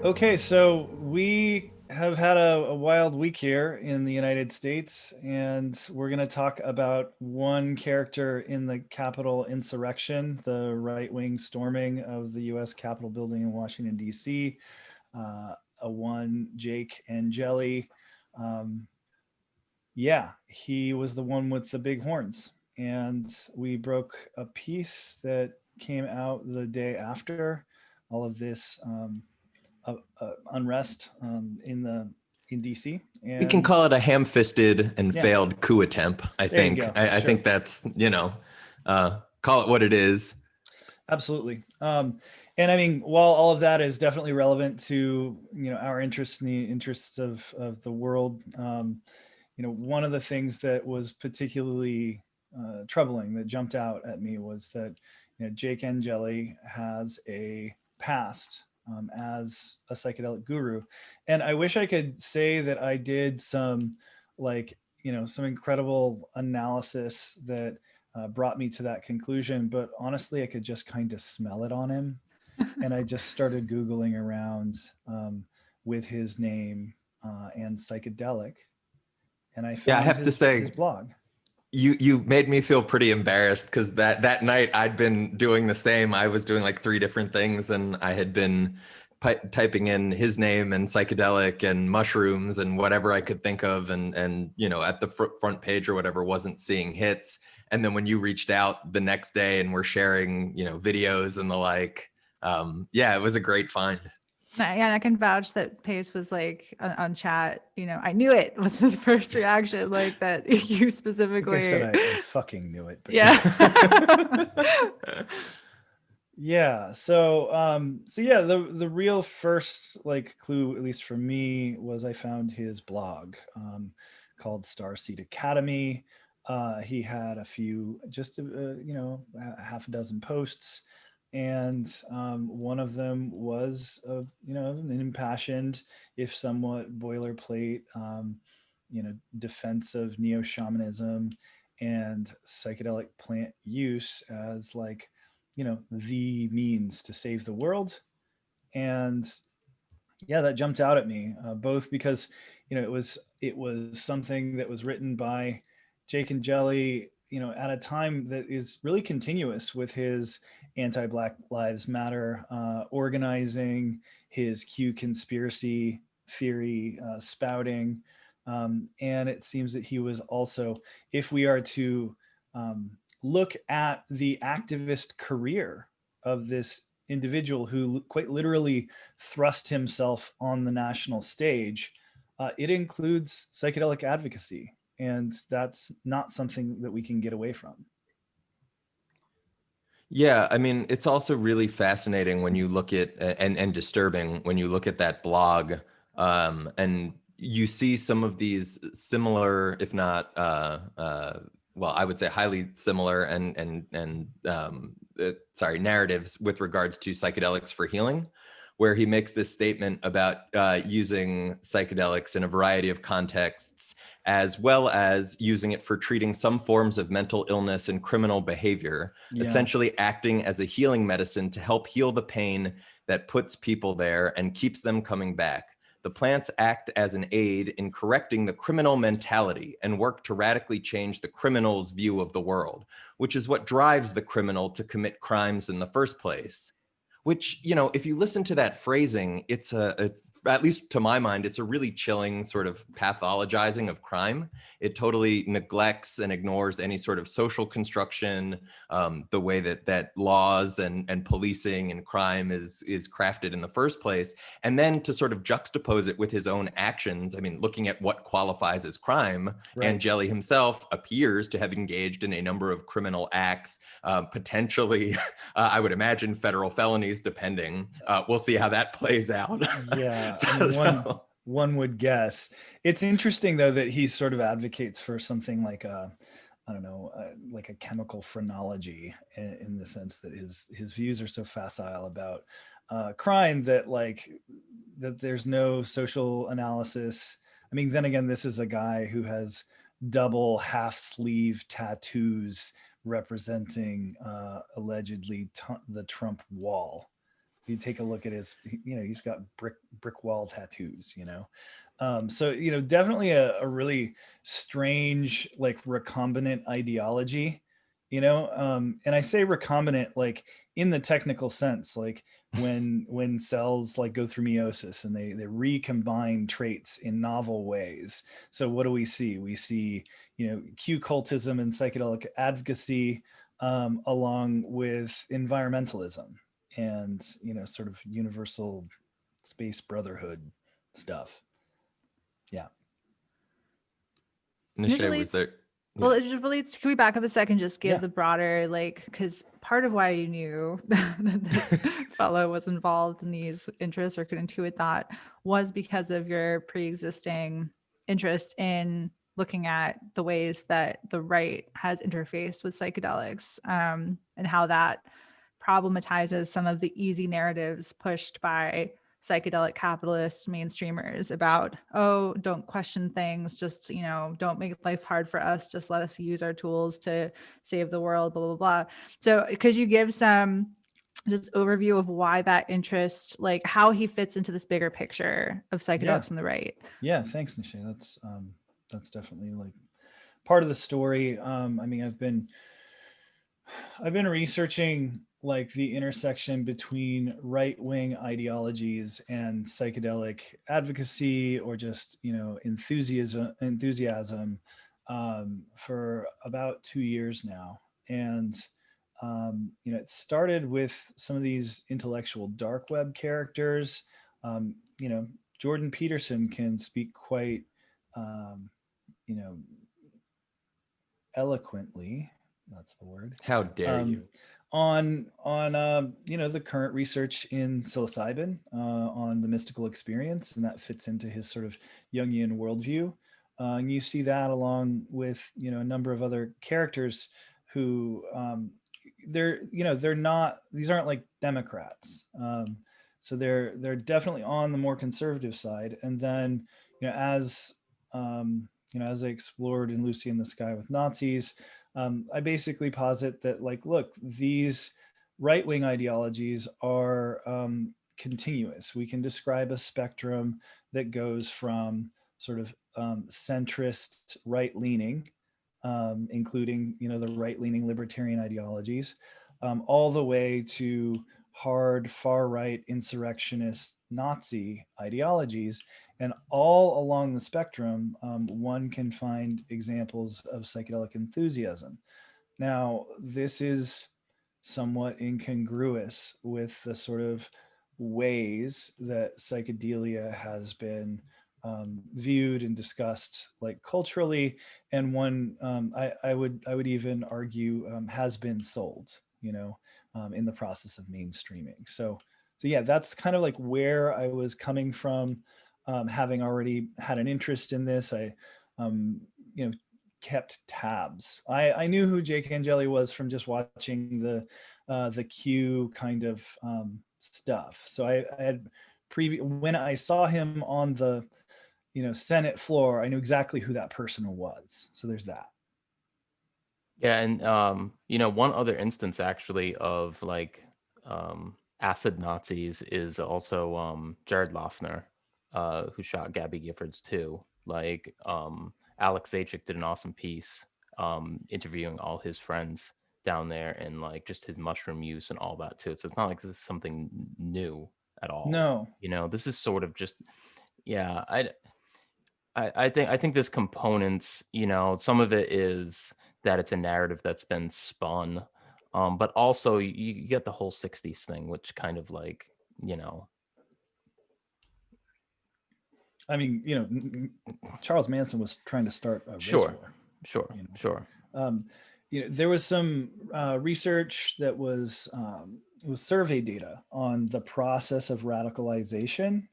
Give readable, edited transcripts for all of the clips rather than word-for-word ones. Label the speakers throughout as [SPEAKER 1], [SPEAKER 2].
[SPEAKER 1] Okay, so we have had a wild week here in the United States, and we're going to talk about one character in the Capitol insurrection, the right wing storming of the US Capitol building in Washington, D.C. A one, Jake and Jelly. Um, yeah, he was the one with the big horns. And we broke a piece that came out the day after all of this unrest in DC.
[SPEAKER 2] We can
[SPEAKER 1] And
[SPEAKER 2] call it a ham-fisted and
[SPEAKER 1] yeah,
[SPEAKER 2] failed coup attempt. I
[SPEAKER 1] there you
[SPEAKER 2] think.
[SPEAKER 1] go.
[SPEAKER 2] I
[SPEAKER 1] Sure,
[SPEAKER 2] think that's call it what it is.
[SPEAKER 1] absolutely. And I mean, while all of that is definitely relevant to our interests and the interests of the world, one of the things that was particularly troubling that jumped out at me was that Jake Jelly has a past as a psychedelic guru, and I wish I could say that I did some like some incredible analysis that brought me to that conclusion, but honestly, I could just kind of smell it on him, and I just started googling around with his name and psychedelic, and I
[SPEAKER 2] Yeah, I
[SPEAKER 1] found
[SPEAKER 2] have to
[SPEAKER 1] his
[SPEAKER 2] say,
[SPEAKER 1] blog.
[SPEAKER 2] you made me feel pretty embarrassed because that night I'd been doing the same. I was doing like three different things, and I had been typing in his name and psychedelic and mushrooms and whatever I could think of, and at the front page or whatever wasn't seeing hits. And then when you reached out the next day and we're sharing videos and the like, yeah, it was a great find.
[SPEAKER 3] Yeah, and I can vouch that Pace was like on chat, I knew it was his first reaction, like that you
[SPEAKER 1] Like I said,
[SPEAKER 3] specifically.
[SPEAKER 1] I fucking knew it, but
[SPEAKER 3] Yeah.
[SPEAKER 1] yeah. So yeah, the real first like clue, at least for me, was I found his blog called Starseed Academy. He had a few, just a half a dozen posts, and one of them was an impassioned, if somewhat boilerplate, defense of neo shamanism and psychedelic plant use as like the means to save the world. And yeah, that jumped out at me, both because it was something that was written by Jake and Jelly, at a time that is really continuous with his anti-Black Lives Matter organizing, his Q conspiracy theory spouting, and it seems that he was also, if we are to look at the activist career of this individual who quite literally thrust himself on the national stage, it includes psychedelic advocacy. And that's not something that we can get away from.
[SPEAKER 2] Yeah, I mean, it's also really fascinating when you look at and disturbing when you look at that blog, and you see some of these similar, if not, well, I would say highly similar and sorry, narratives with regards to psychedelics for healing, where he makes this statement about using psychedelics in a variety of contexts, as well as using it for treating some forms of mental illness and criminal behavior,
[SPEAKER 1] Yeah.
[SPEAKER 2] essentially acting as a healing medicine to help heal the pain that puts people there and keeps them coming back. The plants act as an aid in correcting the criminal mentality and work to radically change the criminal's view of the world, which is what drives the criminal to commit crimes in the first place. Which, if you listen to that phrasing, it's at least to my mind, it's a really chilling sort of pathologizing of crime. It totally neglects and ignores any sort of social construction, the way that laws and policing and crime is crafted in the first place. And then to sort of juxtapose it with his own actions, I mean, looking at what qualifies as crime,
[SPEAKER 1] Right.
[SPEAKER 2] and Jelly himself appears to have engaged in a number of criminal acts, potentially, I would imagine, federal felonies, depending. We'll see how that plays out.
[SPEAKER 1] Yeah. I mean, one would guess. It's interesting though that he sort of advocates for something like a, I don't know, like a chemical phrenology, in the sense that his views are so facile about crime that there's no social analysis. I mean, then again, this is a guy who has double half sleeve tattoos representing allegedly the Trump wall. You take a look at his, he's got brick wall tattoos, so definitely a really strange, like, recombinant ideology, and I say recombinant like in the technical sense, like when cells like go through meiosis and they recombine traits in novel ways. So what do we see? We see Q cultism and psychedelic advocacy, along with environmentalism and sort of universal space brotherhood stuff. Yeah.
[SPEAKER 3] And it
[SPEAKER 2] Nishay, was
[SPEAKER 3] relates,
[SPEAKER 2] there?
[SPEAKER 3] well,
[SPEAKER 2] Yeah.
[SPEAKER 3] it just relates. Can we back up a second? Just give
[SPEAKER 1] Yeah.
[SPEAKER 3] the broader, like, because part of why you knew that this fellow was involved in these interests or could intuit that was because of your pre-existing interest in looking at the ways that the right has interfaced with psychedelics, and how that problematizes some of the easy narratives pushed by psychedelic capitalist mainstreamers about, oh, don't question things, just don't make life hard for us, just let us use our tools to save the world, blah blah blah. So could you give some just overview of why that interest, like how he fits into this bigger picture of
[SPEAKER 1] Yeah.
[SPEAKER 3] psychedelics on the right?
[SPEAKER 1] Yeah. Thanks, Nishay. That's definitely like part of the story. I mean, I've been researching like the intersection between right-wing ideologies and psychedelic advocacy, or just enthusiasm, for about 2 years now. And it started with some of these intellectual dark web characters. um, you know Jordan Peterson can speak quite um, you know eloquently, that's the word,
[SPEAKER 2] How dare
[SPEAKER 1] um,
[SPEAKER 2] you?
[SPEAKER 1] on the current research in psilocybin, on the mystical experience, and that fits into his sort of Jungian worldview. And you see that along with a number of other characters who, they're not, these aren't like Democrats. So they're definitely on the more conservative side. And then as as I explored in Lucy in the Sky with Nazis, I basically posit that, like, look, these right-wing ideologies are continuous. We can describe a spectrum that goes from sort of centrist right-leaning, including the right-leaning libertarian ideologies, all the way to hard far-right insurrectionist Nazi ideologies. And all along the spectrum, one can find examples of psychedelic enthusiasm. Now, this is somewhat incongruous with the sort of ways that psychedelia has been viewed and discussed, like, culturally, and one, I would even argue, has been sold, in the process of mainstreaming. So yeah, that's kind of like where I was coming from. Having already had an interest in this, I um, you know kept tabs. I knew who Jake Angeli was from just watching the Q kind of stuff. So I had when I saw him on the Senate floor, I knew exactly who that person was. So there's that.
[SPEAKER 4] Yeah, and one other instance actually of like acid Nazis is also Jared Loughner, who shot Gabby Giffords too. Like Alex Zajic did an awesome piece interviewing all his friends down there and like just his mushroom use and all that too. So it's not like this is something new at all.
[SPEAKER 1] No.
[SPEAKER 4] This is sort of just yeah, I think this components, some of it is that it's a narrative that's been spun, but also you get the whole '60s thing, which kind of like, you know,
[SPEAKER 1] I mean, Charles Manson was trying to start a race
[SPEAKER 4] sure,
[SPEAKER 1] war.
[SPEAKER 4] sure,
[SPEAKER 1] You know,
[SPEAKER 4] sure.
[SPEAKER 1] there was some research that was survey data on the process of radicalization,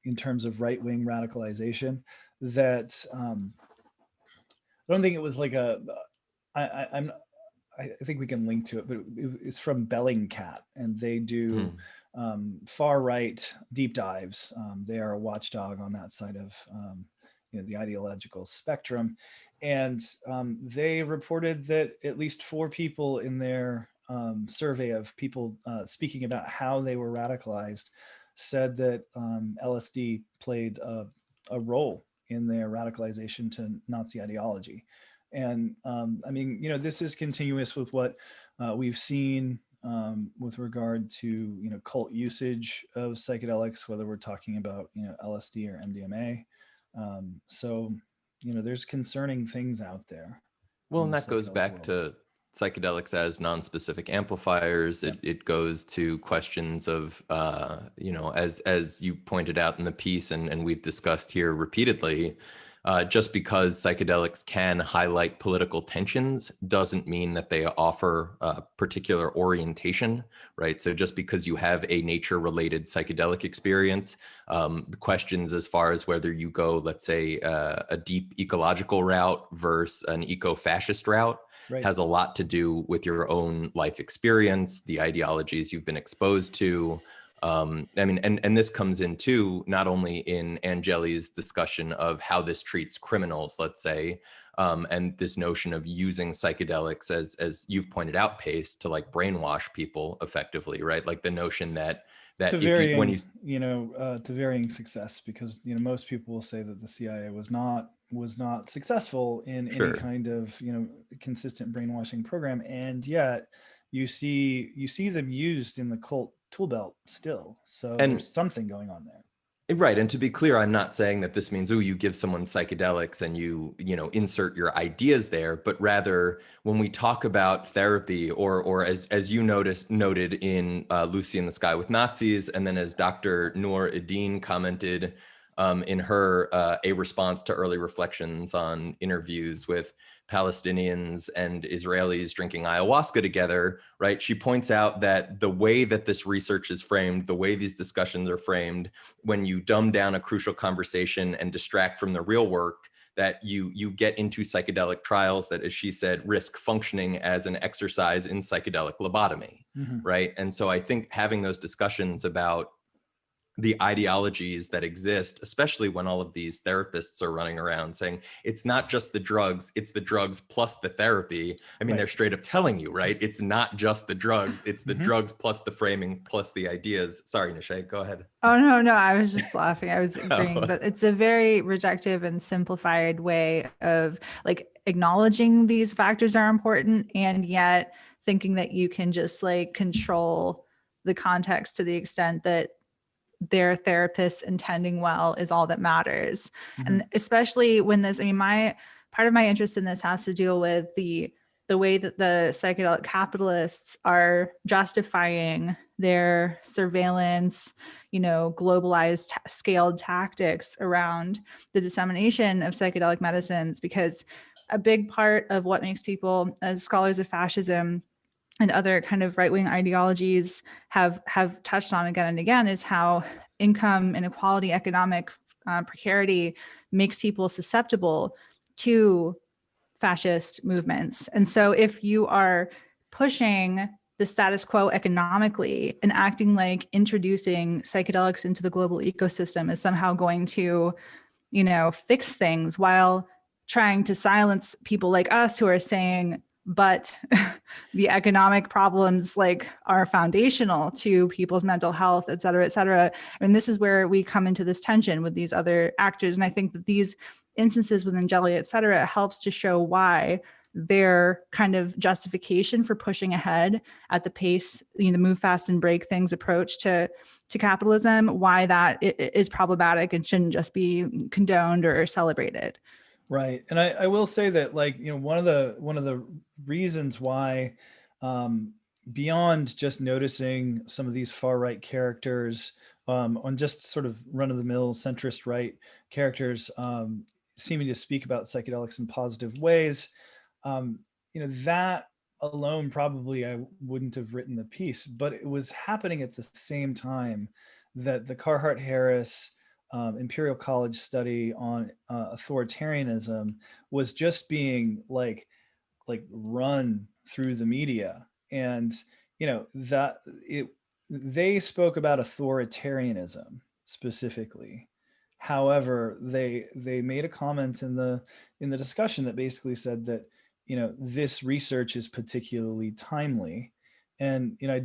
[SPEAKER 1] in terms of right-wing radicalization. That I don't think it was like I'm I think we can link to it, but it's from Bellingcat, and they do far right deep dives. They are a watchdog on that side of the ideological spectrum, and they reported that at least 4 people in their survey of people speaking about how they were radicalized said that LSD played a role in their radicalization to Nazi ideology. And I mean, you know, this is continuous with what we've seen with regard to, you know, cult usage of psychedelics, whether we're talking about, you know, LSD or MDMA. So, you know, there's concerning things out there
[SPEAKER 2] Well,
[SPEAKER 1] in
[SPEAKER 2] and
[SPEAKER 1] the
[SPEAKER 2] that goes
[SPEAKER 1] psychedelic
[SPEAKER 2] back
[SPEAKER 1] world.
[SPEAKER 2] to psychedelics as non-specific amplifiers.
[SPEAKER 1] Yep.
[SPEAKER 2] It goes to questions of, you know, as you pointed out in the piece, and we've discussed here repeatedly, just because psychedelics can highlight political tensions doesn't mean that they offer a particular orientation, right? So just because you have a nature-related psychedelic experience, the questions as far as whether you go, let's say, a deep ecological route versus an eco-fascist route,
[SPEAKER 1] Right.
[SPEAKER 2] has a lot to do with your own life experience, the ideologies you've been exposed to. I mean, and this comes in too, not only in Angeli's discussion of how this treats criminals, let's say, and this notion of using psychedelics as you've pointed out, Pace, to like brainwash people effectively, right? Like the notion that
[SPEAKER 1] To
[SPEAKER 2] if you, when you,
[SPEAKER 1] varying, you know, to varying success, because, you know, most people will say that the CIA was not successful in any
[SPEAKER 2] sure.
[SPEAKER 1] kind of, you know, consistent brainwashing program, and yet you see them used in the cult tool belt still. So
[SPEAKER 2] And
[SPEAKER 1] there's something going on there.
[SPEAKER 2] right, and to be clear, I'm not saying that this means, oh, you give someone psychedelics and you know, insert your ideas there, but rather when we talk about therapy, or as you noted in Lucy in the Sky with Nazis, and then as Dr. Noor Edin commented in her a response to early reflections on interviews with Palestinians and Israelis drinking ayahuasca together, right? She points out that the way that this research is framed, the way these discussions are framed, when you dumb down a crucial conversation and distract from the real work, that you get into psychedelic trials that, as she said, risk functioning as an exercise in psychedelic lobotomy,
[SPEAKER 1] Mm-hmm.
[SPEAKER 2] right? And so I think having those discussions about the ideologies that exist, especially when all of these therapists are running around saying it's not just the drugs, it's the drugs plus the therapy. I mean,
[SPEAKER 1] Right.
[SPEAKER 2] they're straight up telling you, right? It's not just the drugs, it's the
[SPEAKER 1] Mm-hmm.
[SPEAKER 2] drugs plus the framing plus the ideas. Sorry, Nishay, go ahead.
[SPEAKER 3] Oh, no, I was just laughing. I was agreeing that it's a very reductive and simplified way of like acknowledging these factors are important, and yet thinking that you can just like control the context to the extent that their therapist intending well is all that matters.
[SPEAKER 1] Mm-hmm.
[SPEAKER 3] And especially when this, I mean, my part of my interest in this has to deal with the way that the psychedelic capitalists are justifying their surveillance, you know, globalized scaled tactics around the dissemination of psychedelic medicines. Because a big part of what makes people, as scholars of fascism and other kind of right-wing ideologies have touched on again and again, is how income inequality, economic precarity makes people susceptible to fascist movements. And so if you are pushing the status quo economically and acting like introducing psychedelics into the global ecosystem is somehow going to, you know, fix things, while trying to silence people like us who are saying, but the economic problems like are foundational to people's mental health, et cetera, et cetera. And this is where we come into this tension with these other actors. And I think that these instances with Angeli, et cetera, helps to show why their kind of justification for pushing ahead at the pace, you know, the move fast and break things approach to capitalism, why that is problematic and shouldn't just be condoned or celebrated.
[SPEAKER 1] Right. And I will say that, like, you know, one of the reasons why, beyond just noticing some of these far right characters, on just sort of run of the mill centrist right characters, seeming to speak about psychedelics in positive ways, you know, that alone probably I wouldn't have written the piece, but it was happening at the same time that the Carhart Harris Imperial College study on authoritarianism was just being like run through the media, and you know that they spoke about authoritarianism specifically, However, they made a comment in the discussion that basically said that, you know, this research is particularly timely. And, you know, I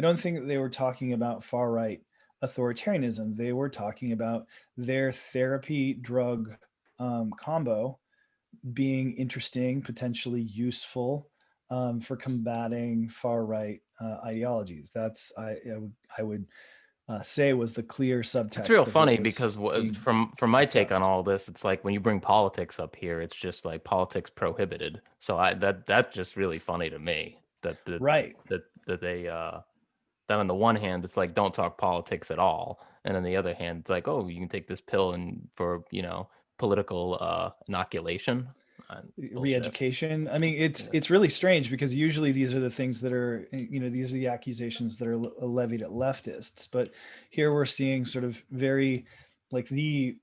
[SPEAKER 1] don't think that they were talking about far right authoritarianism. They were talking about their therapy drug combo being interesting, potentially useful for combating far right ideologies. That's I would say was the clear subtext.
[SPEAKER 4] It's real
[SPEAKER 1] of what
[SPEAKER 4] funny
[SPEAKER 1] was
[SPEAKER 4] because
[SPEAKER 1] being
[SPEAKER 4] from my take on
[SPEAKER 1] discussed.
[SPEAKER 4] all this, it's like when you bring politics up here, it's just like politics prohibited. So I that's just really funny to me
[SPEAKER 1] Right.
[SPEAKER 4] that they that on the one hand it's like don't talk politics at all, and on the other hand it's like, oh, you can take this pill and for, you know, political inoculation. Bullshit.
[SPEAKER 1] Re-education. I mean,
[SPEAKER 4] Yeah.
[SPEAKER 1] it's really strange because usually these are the things that are, you know, these are the accusations that are levied at leftists, but here we're seeing sort of very like the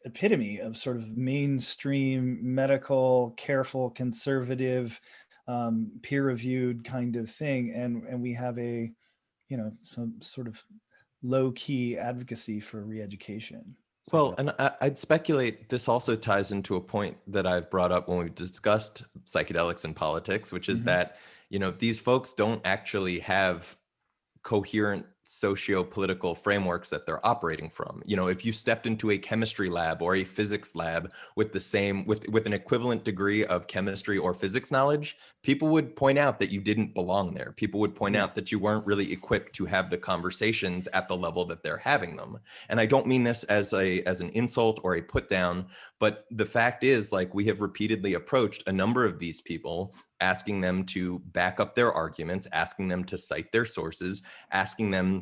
[SPEAKER 1] epitome of sort of mainstream medical, careful, conservative, peer-reviewed kind of thing, and we have a, you know, some sort of low-key advocacy for re-education.
[SPEAKER 2] Well, and I'd speculate this also ties into a point that I've brought up when we've discussed psychedelics and politics, which is that, you know, these folks don't actually have coherent socio-political frameworks that they're operating from. You know, if you stepped into a chemistry lab or a physics lab with the same with an equivalent degree of chemistry or physics knowledge, people would point out that you didn't belong there. People would point out that you weren't really equipped to have the conversations at the level that they're having them. And I don't mean this as an insult or a put down, but the fact is, like, we have repeatedly approached a number of these people, asking them to back up their arguments, asking them to cite their sources, asking them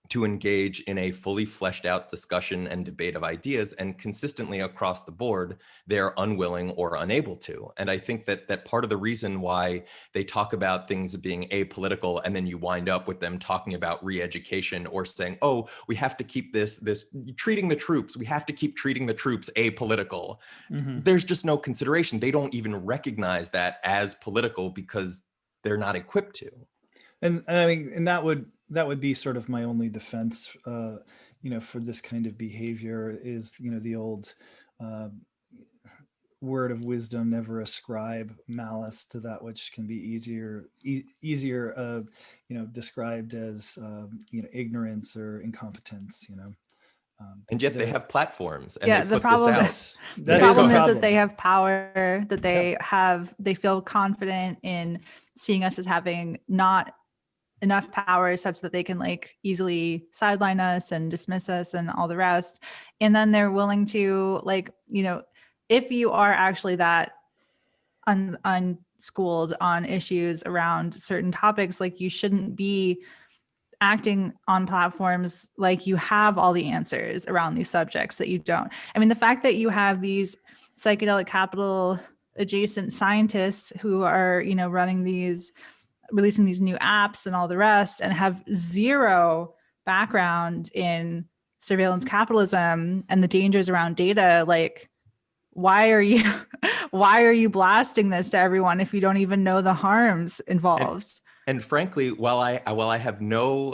[SPEAKER 2] to engage in a fully fleshed out discussion and debate of ideas, and consistently across the board, they're unwilling or unable to. And I think that part of the reason why they talk about things being apolitical, and then you wind up with them talking about re-education or saying, oh, we have to keep this treating the troops, we have to keep treating the troops apolitical. There's just no consideration. They don't even recognize that as political because they're not equipped to.
[SPEAKER 1] And I mean, and that would be sort of my only defense, you know, for this kind of behavior is, you know, the old word of wisdom: never ascribe malice to that which can be easier, you know, described as, you know, ignorance or incompetence, you know.
[SPEAKER 2] And yet they have platforms and
[SPEAKER 3] Yeah,
[SPEAKER 2] they
[SPEAKER 3] the
[SPEAKER 2] put
[SPEAKER 3] problem
[SPEAKER 2] this out.
[SPEAKER 3] is- The
[SPEAKER 1] That
[SPEAKER 3] problem
[SPEAKER 1] a
[SPEAKER 3] is that they have power, that they they feel confident in seeing us as having not enough power such that they can like easily sideline us and dismiss us and all the rest. And then they're willing to, like, you know, if you are actually that unschooled on issues around certain topics, like, you shouldn't be acting on platforms like you have all the answers around these subjects that you don't. I mean, the fact that you have these psychedelic capital adjacent scientists who are, you know, releasing these new apps and all the rest, and have zero background in surveillance capitalism and the dangers around data, like, why are you blasting this to everyone if you don't even know the harms involved?
[SPEAKER 2] And frankly, while I have no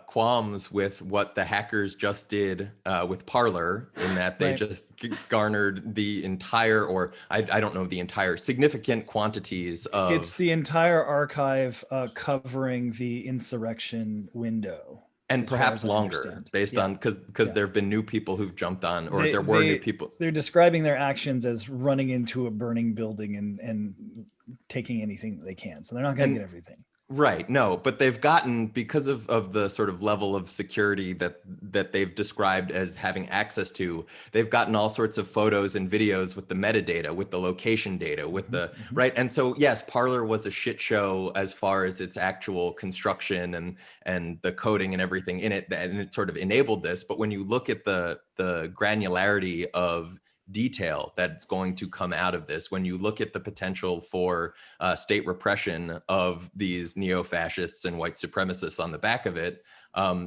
[SPEAKER 2] qualms with what the hackers just did with Parler, in that they just garnered the entire, or I don't know, the entire significant quantities of.
[SPEAKER 1] It's the entire archive covering the insurrection window.
[SPEAKER 2] And perhaps longer, based on because there have been new people who've jumped on, or there were new people.
[SPEAKER 1] They're describing their actions as running into a burning building and taking anything that they can. So they're not going to get everything.
[SPEAKER 2] Right. No, but they've gotten, because of the sort of level of security that they've described as having access to, they've gotten all sorts of photos and videos with the metadata, with the location data, with the right. And so, yes, Parler was a shit show as far as its actual construction and the coding and everything in it, and it sort of enabled this. But when you look at the granularity of detail that's going to come out of this, when you look at the potential for state repression of these neo-fascists and white supremacists on the back of it,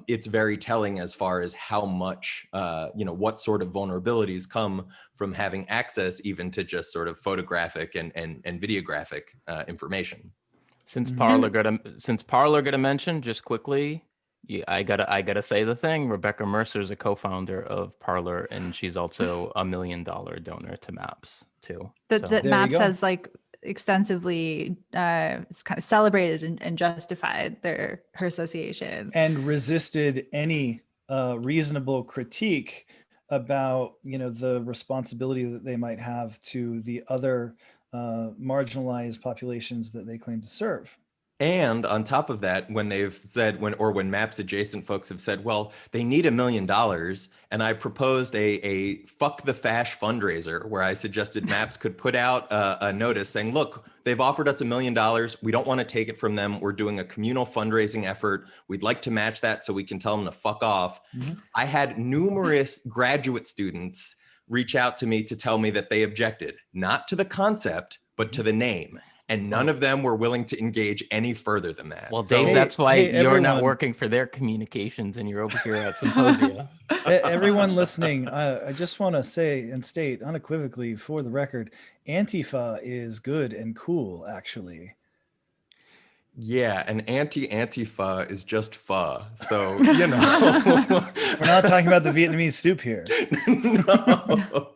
[SPEAKER 2] it's very telling as far as how much, you know, what sort of vulnerabilities come from having access even to just sort of photographic and videographic information.
[SPEAKER 4] Since Parler got a mention, just quickly, I gotta say the thing. Rebecca Mercer is a co-founder of Parler, and she's also a $1 million donor to Maps too.
[SPEAKER 3] That
[SPEAKER 1] There you
[SPEAKER 3] Maps
[SPEAKER 1] go.
[SPEAKER 3] has like extensively it's kind of celebrated and justified her association.
[SPEAKER 1] And resisted any reasonable critique about, the responsibility that they might have to the other marginalized populations that they claim to serve.
[SPEAKER 2] And on top of that, when they've said, when Maps adjacent folks have said, well, they need $1 million, and I proposed a fuck the fash fundraiser where I suggested Maps could put out a notice saying, look, they've offered us $1 million. We don't want to take it from them. We're doing a communal fundraising effort. We'd like to match that so we can tell them to fuck off.
[SPEAKER 1] Mm-hmm.
[SPEAKER 2] I had numerous graduate students reach out to me to tell me that they objected, not to the concept, but to the name. And none of them were willing to engage any further than that.
[SPEAKER 4] Well,
[SPEAKER 2] So-
[SPEAKER 4] Dave, that's why
[SPEAKER 1] hey,
[SPEAKER 4] you're not
[SPEAKER 1] everyone.
[SPEAKER 4] working for their communications and you're over here at Symposia.
[SPEAKER 1] Everyone listening, I just want to say and state unequivocally for the record, Antifa is good and cool, actually.
[SPEAKER 2] Yeah, and anti-Antifa is just pho. So,
[SPEAKER 1] We're not talking about the Vietnamese soup here.
[SPEAKER 2] No.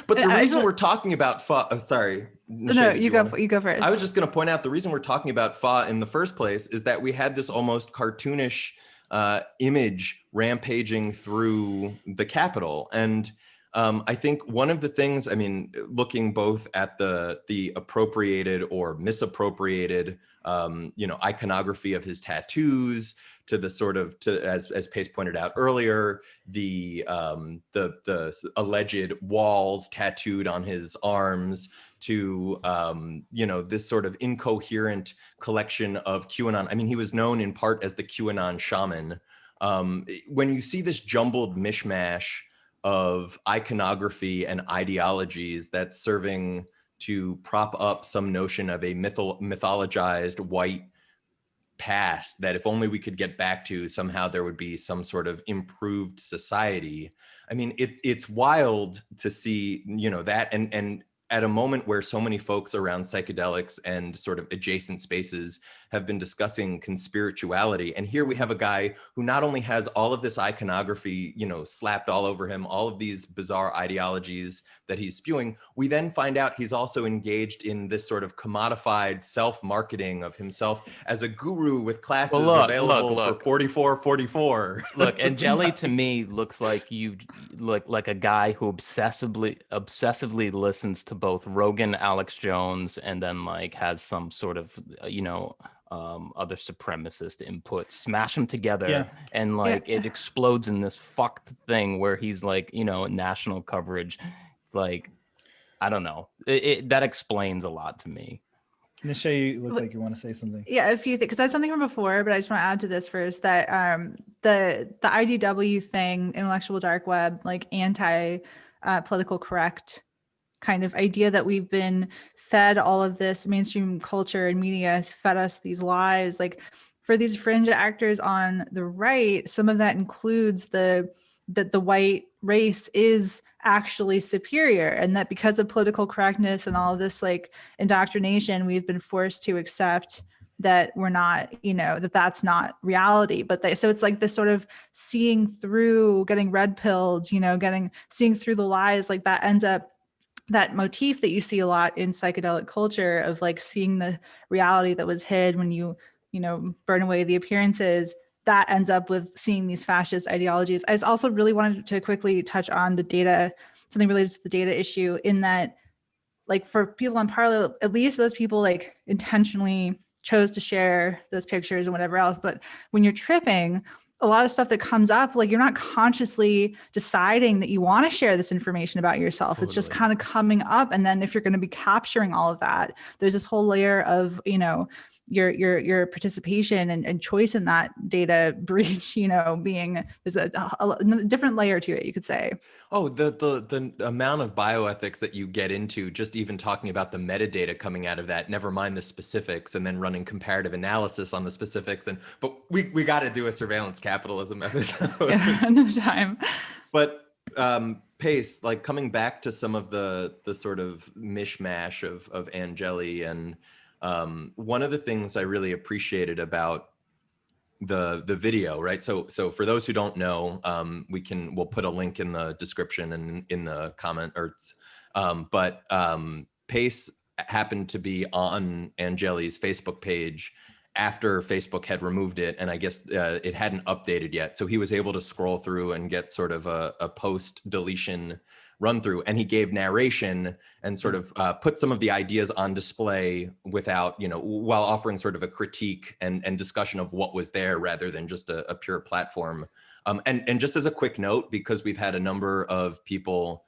[SPEAKER 2] But the
[SPEAKER 3] I
[SPEAKER 2] reason
[SPEAKER 3] just-
[SPEAKER 2] we're talking about pho, sorry.
[SPEAKER 3] No,
[SPEAKER 2] Nisha, did
[SPEAKER 3] you
[SPEAKER 2] wanna-
[SPEAKER 3] go first.
[SPEAKER 2] I was just going to point out the reason we're talking about pho in the first place is that we had this almost cartoonish image rampaging through the Capitol. And I think one of the things, I mean, looking both at the appropriated or misappropriated, iconography of his tattoos, to the sort of, as Pace pointed out earlier, the alleged walls tattooed on his arms, to this sort of incoherent collection of QAnon. I mean, he was known in part as the QAnon shaman. When you see this jumbled mishmash of iconography and ideologies that's serving to prop up some notion of a mythologized white past that if only we could get back to, somehow there would be some sort of improved society. I mean, it's wild to see, that and at a moment where so many folks around psychedelics and sort of adjacent spaces have been discussing conspirituality. And here we have a guy who not only has all of this iconography, slapped all over him, all of these bizarre ideologies that he's spewing. We then find out he's also engaged in this sort of commodified self-marketing of himself as a guru with classes available for $44.44.
[SPEAKER 4] Look, and Jelly to me looks like you like a guy who obsessively listens to both Rogan, Alex Jones, and then like has some sort of other supremacist input, smash them together, and like it explodes in this fucked thing where he's like, national coverage. It's like, I don't know. That explains a lot to me.
[SPEAKER 1] Nisha, you look like you want to say something.
[SPEAKER 3] Yeah, a few things, because I had something from before, but I just want to add to this first that the IDW thing, intellectual dark web, like anti political correct kind of idea that we've been fed all of this mainstream culture and media has fed us these lies. Like for these fringe actors on the right, some of that includes that the white race is actually superior, and that because of political correctness and all of this like indoctrination, we've been forced to accept that we're not, that's not reality. But so it's like this sort of seeing through, getting red pilled, seeing through the lies, like that ends up, that motif that you see a lot in psychedelic culture of like seeing the reality that was hid when you burn away the appearances, that ends up with seeing these fascist ideologies. I just also really wanted to quickly touch on the data, something related to the data issue, in that like for people on Parler, at least those people like intentionally chose to share those pictures and whatever else. But when you're tripping, a lot of stuff that comes up, like you're not consciously deciding that you want to share this information about yourself. It's just kind of coming up. And then if you're going to be capturing all of that, there's this whole layer of, your participation and choice in that data breach, being, there's a different layer to it, you could say.
[SPEAKER 2] Oh, the amount of bioethics that you get into just even talking about the metadata coming out of that, never mind the specifics, and then running comparative analysis on the specifics. But we got to do a surveillance capitalism episode.
[SPEAKER 3] Yeah, no time.
[SPEAKER 2] But Pace, like coming back to some of the sort of mishmash of Angeli, and one of the things I really appreciated about the video, right? So for those who don't know, we'll put a link in the description and in the comment, but Pace happened to be on Angeli's Facebook page after Facebook had removed it, and I guess it hadn't updated yet. So he was able to scroll through and get sort of a post deletion run through, and he gave narration and sort of put some of the ideas on display without, while offering sort of a critique and discussion of what was there rather than just a pure platform. And just as a quick note, because we've had a number of people,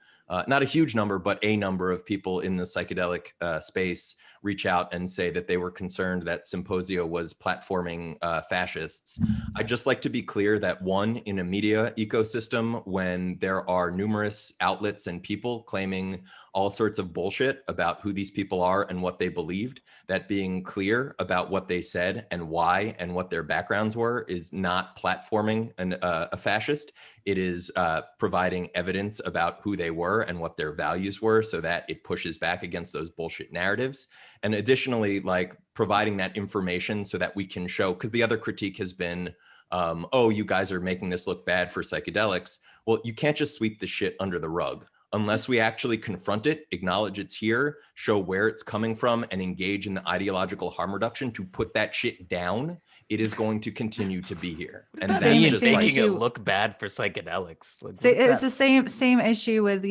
[SPEAKER 2] not a huge number, but a number of people in the psychedelic space reach out and say that they were concerned that Symposia was platforming fascists. I'd just like to be clear that one, in a media ecosystem, when there are numerous outlets and people claiming all sorts of bullshit about who these people are and what they believed, that being clear about what they said and why and what their backgrounds were is not platforming a fascist. It is providing evidence about who they were and what their values were so that it pushes back against those bullshit narratives. And additionally, like providing that information so that we can show, because the other critique has been, oh, you guys are making this look bad for psychedelics. Well, you can't just sweep the shit under the rug. Unless we actually confront it, acknowledge it's here, show where it's coming from, and engage in the ideological harm reduction to put that shit down, it is going to continue to be here. And that's
[SPEAKER 3] Same-
[SPEAKER 2] just
[SPEAKER 3] same
[SPEAKER 2] like,
[SPEAKER 4] making
[SPEAKER 3] issue.
[SPEAKER 4] it look bad for psychedelics. Like,
[SPEAKER 3] So
[SPEAKER 4] what is
[SPEAKER 3] it was
[SPEAKER 4] that?
[SPEAKER 3] the same issue with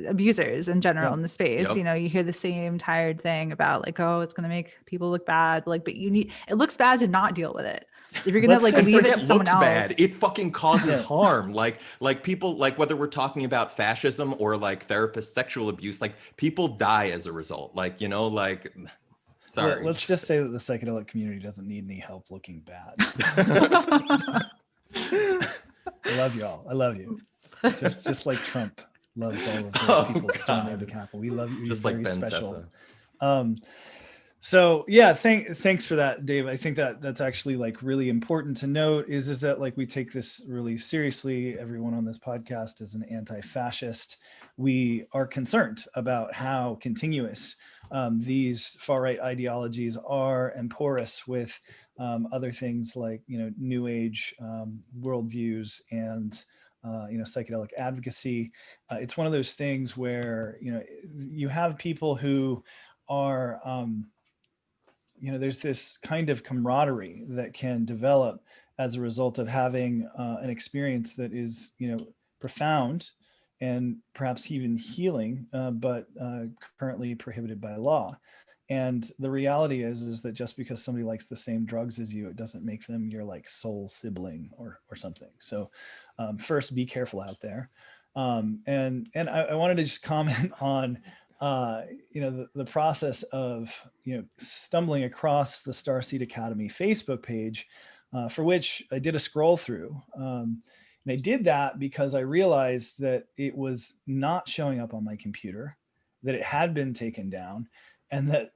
[SPEAKER 3] abusers in general
[SPEAKER 1] Yep.
[SPEAKER 3] in the space.
[SPEAKER 2] Yep.
[SPEAKER 3] You hear the same tired thing about like, oh, it's going to make people look bad, like, but it looks bad to not deal with it if you're gonna
[SPEAKER 1] Let's
[SPEAKER 3] like
[SPEAKER 1] just
[SPEAKER 3] leave it
[SPEAKER 2] forget
[SPEAKER 3] to someone
[SPEAKER 2] looks
[SPEAKER 3] else.
[SPEAKER 2] bad. It fucking causes
[SPEAKER 1] Yeah.
[SPEAKER 2] harm. Like people, like whether we're talking about fascism or like therapist sexual abuse, like people die as a result. Like, sorry.
[SPEAKER 1] Let's just say that the psychedelic community doesn't need any help looking bad. I love y'all. I love you. Just like Trump loves all of those
[SPEAKER 2] Oh,
[SPEAKER 1] people storming
[SPEAKER 2] God.
[SPEAKER 1] the Capitol. We love you. You're
[SPEAKER 2] Just like
[SPEAKER 1] very
[SPEAKER 2] Ben
[SPEAKER 1] special.
[SPEAKER 2] Sessa.
[SPEAKER 1] So yeah, thanks for that, Dave. I think that that's actually like really important to note is that like we take this really seriously. Everyone on this podcast is an anti-fascist. We are concerned about how continuous these far-right ideologies are and porous with other things like New Age worldviews and psychedelic advocacy. It's one of those things where you have people who are there's this kind of camaraderie that can develop as a result of having an experience that is profound and perhaps even healing, but currently prohibited by law. And the reality is that just because somebody likes the same drugs as you, it doesn't make them your like soul sibling or something. So first, be careful out there. And I wanted to just comment on the process of stumbling across the Starseed Academy Facebook page, for which I did a scroll through. And I did that because I realized that it was not showing up on my computer, that it had been taken down, and that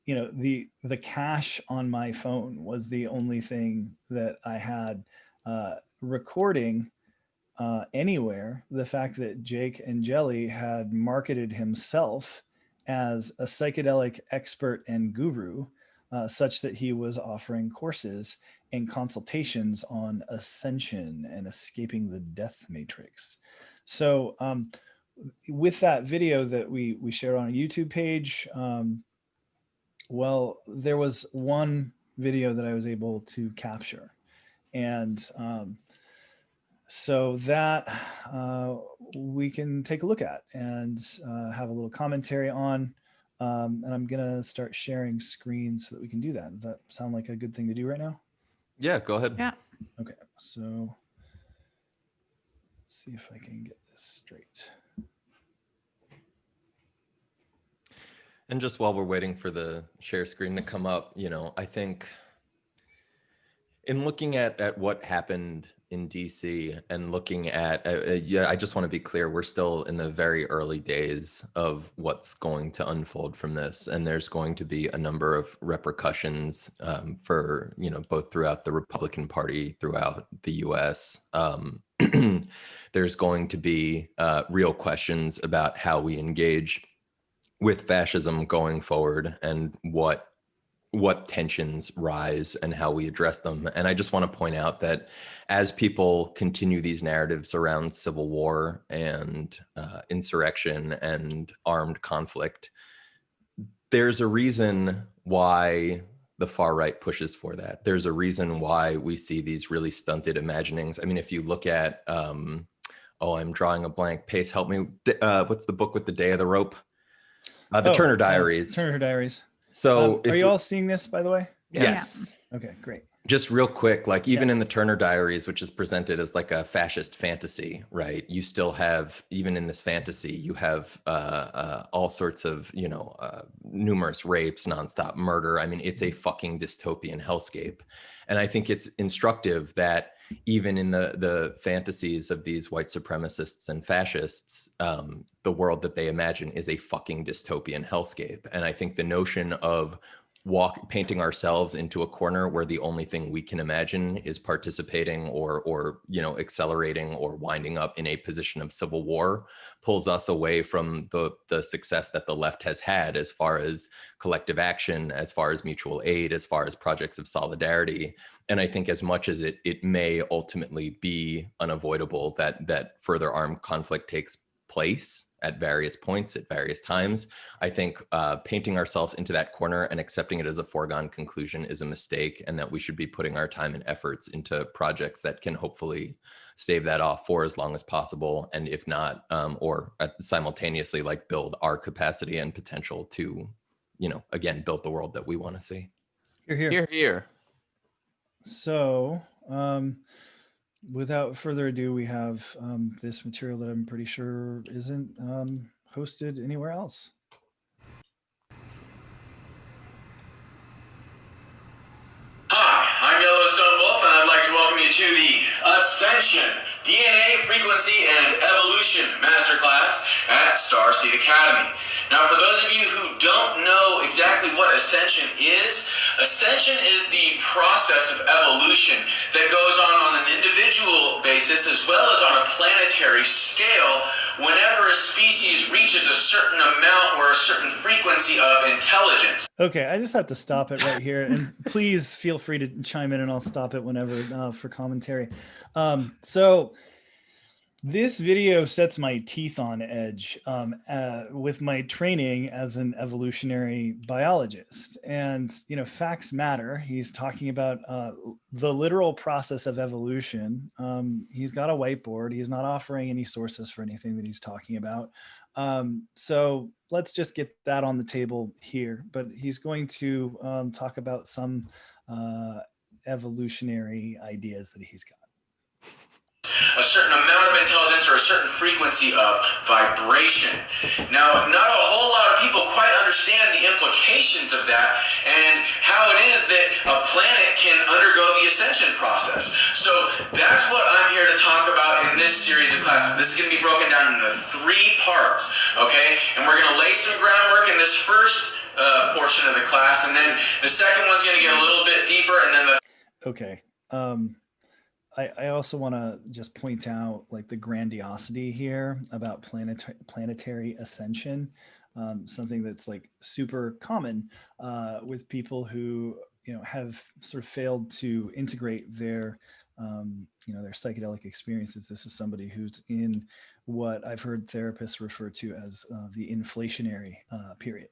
[SPEAKER 1] the cache on my phone was the only thing that I had recording anywhere the fact that Jake Angeli had marketed himself as a psychedelic expert and guru, such that he was offering courses and consultations on ascension and escaping the death matrix. So with that video that we shared on a YouTube page, well, there was one video that I was able to capture, and so that we can take a look at and have a little commentary on. And I'm gonna start sharing screens so that we can do that. Does that sound like a good thing to do right now?
[SPEAKER 2] Yeah, go ahead.
[SPEAKER 3] Yeah.
[SPEAKER 1] Okay, so let's see if I can get this straight.
[SPEAKER 2] And just while we're waiting for the share screen to come up, I think in looking at what happened in DC and looking at, I just want to be clear, we're still in the very early days of what's going to unfold from this. And there's going to be a number of repercussions for, both throughout the Republican Party, throughout the US. There's going to be real questions about how we engage with fascism going forward and what what tensions rise and how we address them. And I just want to point out that as people continue these narratives around civil war and insurrection and armed conflict, there's a reason why the far right pushes for that. There's a reason why we see these really stunted imaginings. I mean, if you look at, I'm drawing a blank. Pace, help me. What's the book with the Day of the Rope? The Turner Diaries.
[SPEAKER 1] Turner Diaries.
[SPEAKER 2] So
[SPEAKER 1] are you all seeing this, by the way?
[SPEAKER 2] Yes.
[SPEAKER 1] Okay, great.
[SPEAKER 2] Just real quick, like even in the Turner Diaries, which is presented as like a fascist fantasy, right? You still have, even in this fantasy, you have all sorts of, numerous rapes, nonstop murder. I mean, it's a fucking dystopian hellscape. And I think it's instructive that even in the fantasies of these white supremacists and fascists, the world that they imagine is a fucking dystopian hellscape. And I think the notion of painting ourselves into a corner where the only thing we can imagine is participating or accelerating or winding up in a position of civil war pulls us away from the success that the left has had as far as collective action, as far as mutual aid, as far as projects of solidarity. And I think as much as it may ultimately be unavoidable that further armed conflict takes place at various points, at various times, I think painting ourselves into that corner and accepting it as a foregone conclusion is a mistake, and that we should be putting our time and efforts into projects that can hopefully stave that off for as long as possible. And if not, or simultaneously like build our capacity and potential to, again, build the world that we want to see.
[SPEAKER 1] Here.
[SPEAKER 4] Here.
[SPEAKER 1] So, without further ado, we have this material that I'm pretty sure isn't hosted anywhere else.
[SPEAKER 5] Hi, I'm Yellowstone Wolf, and I'd like to welcome you to the Ascension DNA Frequency and Evolution Masterclass at Starseed Academy. Now, for those of you who don't know exactly what Ascension is the process of evolution that goes on an individual basis as well as on a planetary scale whenever a species reaches a certain amount or a certain frequency of intelligence.
[SPEAKER 1] Okay, I just have to stop it right here, and please feel free to chime in, and I'll stop it whenever for commentary. So this video sets my teeth on edge with my training as an evolutionary biologist. And, facts matter. He's talking about the literal process of evolution. He's got a whiteboard. He's not offering any sources for anything that he's talking about. So let's just get that on the table here. But he's going to talk about some evolutionary ideas that he's got.
[SPEAKER 5] A certain amount of intelligence or a certain frequency of vibration. Now, not a whole lot of people quite understand the implications of that and how it is that a planet can undergo the ascension process. So that's what I'm here to talk about in this series of classes. This is going to be broken down into 3 parts, okay? And we're going to lay some groundwork in this first portion of the class, and then the second one's going to get a little bit deeper, and then the...
[SPEAKER 1] Okay. I also want to just point out like the grandiosity here about planetary ascension, something that's like super common with people who have sort of failed to integrate their their psychedelic experiences. This is somebody who's in what I've heard therapists refer to as the inflationary period.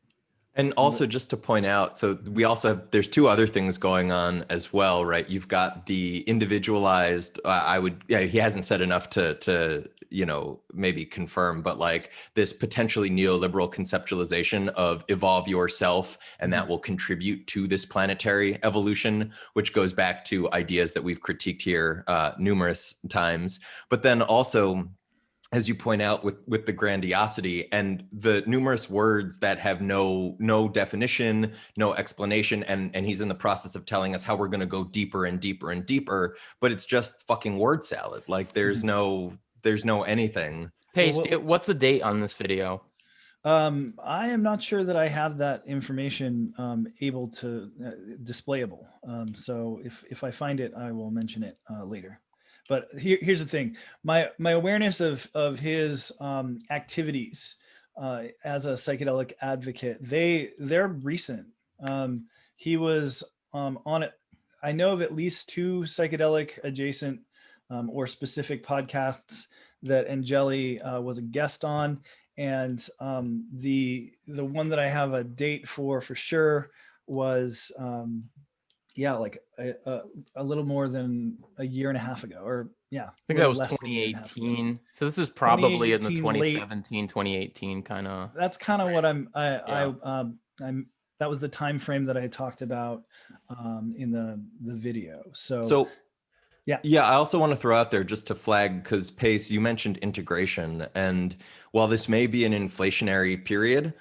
[SPEAKER 2] And also just to point out, so we also have, there's 2 other things going on as well, right? You've got the individualized, he hasn't said enough to maybe confirm, but like this potentially neoliberal conceptualization of evolve yourself, and that will contribute to this planetary evolution, which goes back to ideas that we've critiqued here numerous times. But then also, as you point out, with the grandiosity and the numerous words that have no definition, no explanation, and he's in the process of telling us how we're going to go deeper and deeper and deeper, but it's just fucking word salad. Like there's no anything.
[SPEAKER 4] Paige, what's the date on this video?
[SPEAKER 1] I am not sure that I have that information able to displayable. So if I find it, I will mention it later. But here's the thing: my awareness of his activities as a psychedelic advocate, they're recent. he was on it. I know of at least 2 psychedelic adjacent or specific podcasts that Angeli was a guest on, and the one that I have a date for sure was like a little more than a year and a half ago, or
[SPEAKER 4] I think that was 2018. So this is probably in the 2017, 2018 kind of.
[SPEAKER 1] That's kind of what I'm that was the time frame that I talked about in the video. So
[SPEAKER 2] yeah, I also want to throw out there just to flag, because Pace, you mentioned integration, and while this may be an inflationary period,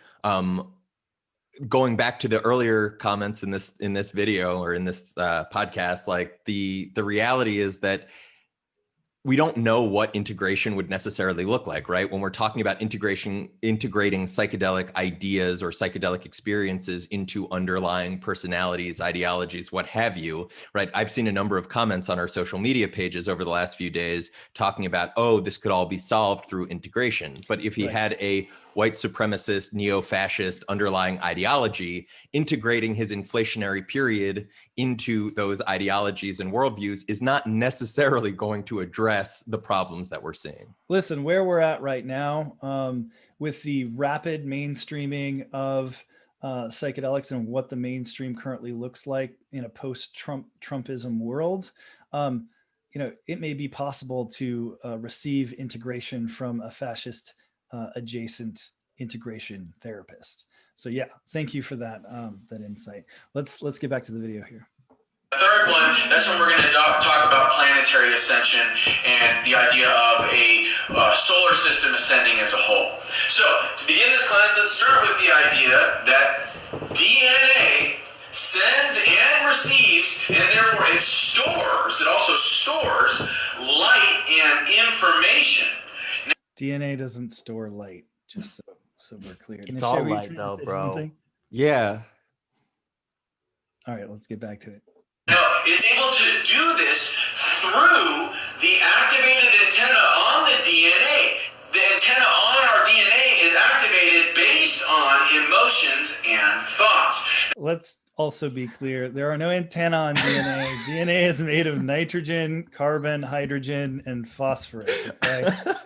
[SPEAKER 2] going back to the earlier comments in this video or in this podcast, like the reality is that we don't know what integration would necessarily look like, right? When we're talking about integrating psychedelic ideas or psychedelic experiences into underlying personalities, ideologies, what have you, right? I've seen a number of comments on our social media pages over the last few days talking about, oh, this could all be solved through integration. But if he had a white supremacist, neo-fascist underlying ideology, integrating his inflationary period into those ideologies and worldviews is not necessarily going to address the problems that we're seeing.
[SPEAKER 1] Listen, where we're at right now, with the rapid mainstreaming of psychedelics and what the mainstream currently looks like in a post-Trumpism world, it may be possible to receive integration from a fascist adjacent integration therapist. So yeah, thank you for that insight. Let's get back to the video here.
[SPEAKER 5] The third one, that's when we're going to talk about planetary ascension and the idea of a solar system ascending as a whole. So to begin this class, let's start with the idea that DNA sends and receives, and therefore it also stores light and information.
[SPEAKER 1] DNA doesn't store light, just so we're clear.
[SPEAKER 4] It's all light though, bro.
[SPEAKER 1] Something?
[SPEAKER 2] Yeah.
[SPEAKER 1] All right, let's get back to it.
[SPEAKER 5] Now, it's able to do this through the activated antenna on the DNA. The antenna on our DNA is activated based on emotions and thoughts.
[SPEAKER 1] Let's also be clear, there are no antenna on DNA. DNA is made of nitrogen, carbon, hydrogen, and phosphorus.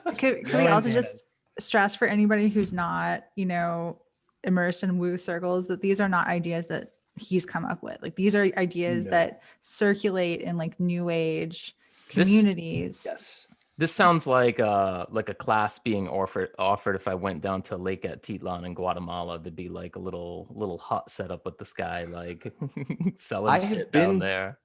[SPEAKER 1] Okay?
[SPEAKER 3] Can we also just stress for anybody who's not, immersed in woo circles, that these are not ideas that he's come up with. Like, these are ideas that circulate in like new age communities.
[SPEAKER 4] This sounds like a class being offered if I went down to Lake Atitlan in Guatemala. There'd be like a little hut set up with this guy like selling shit down there.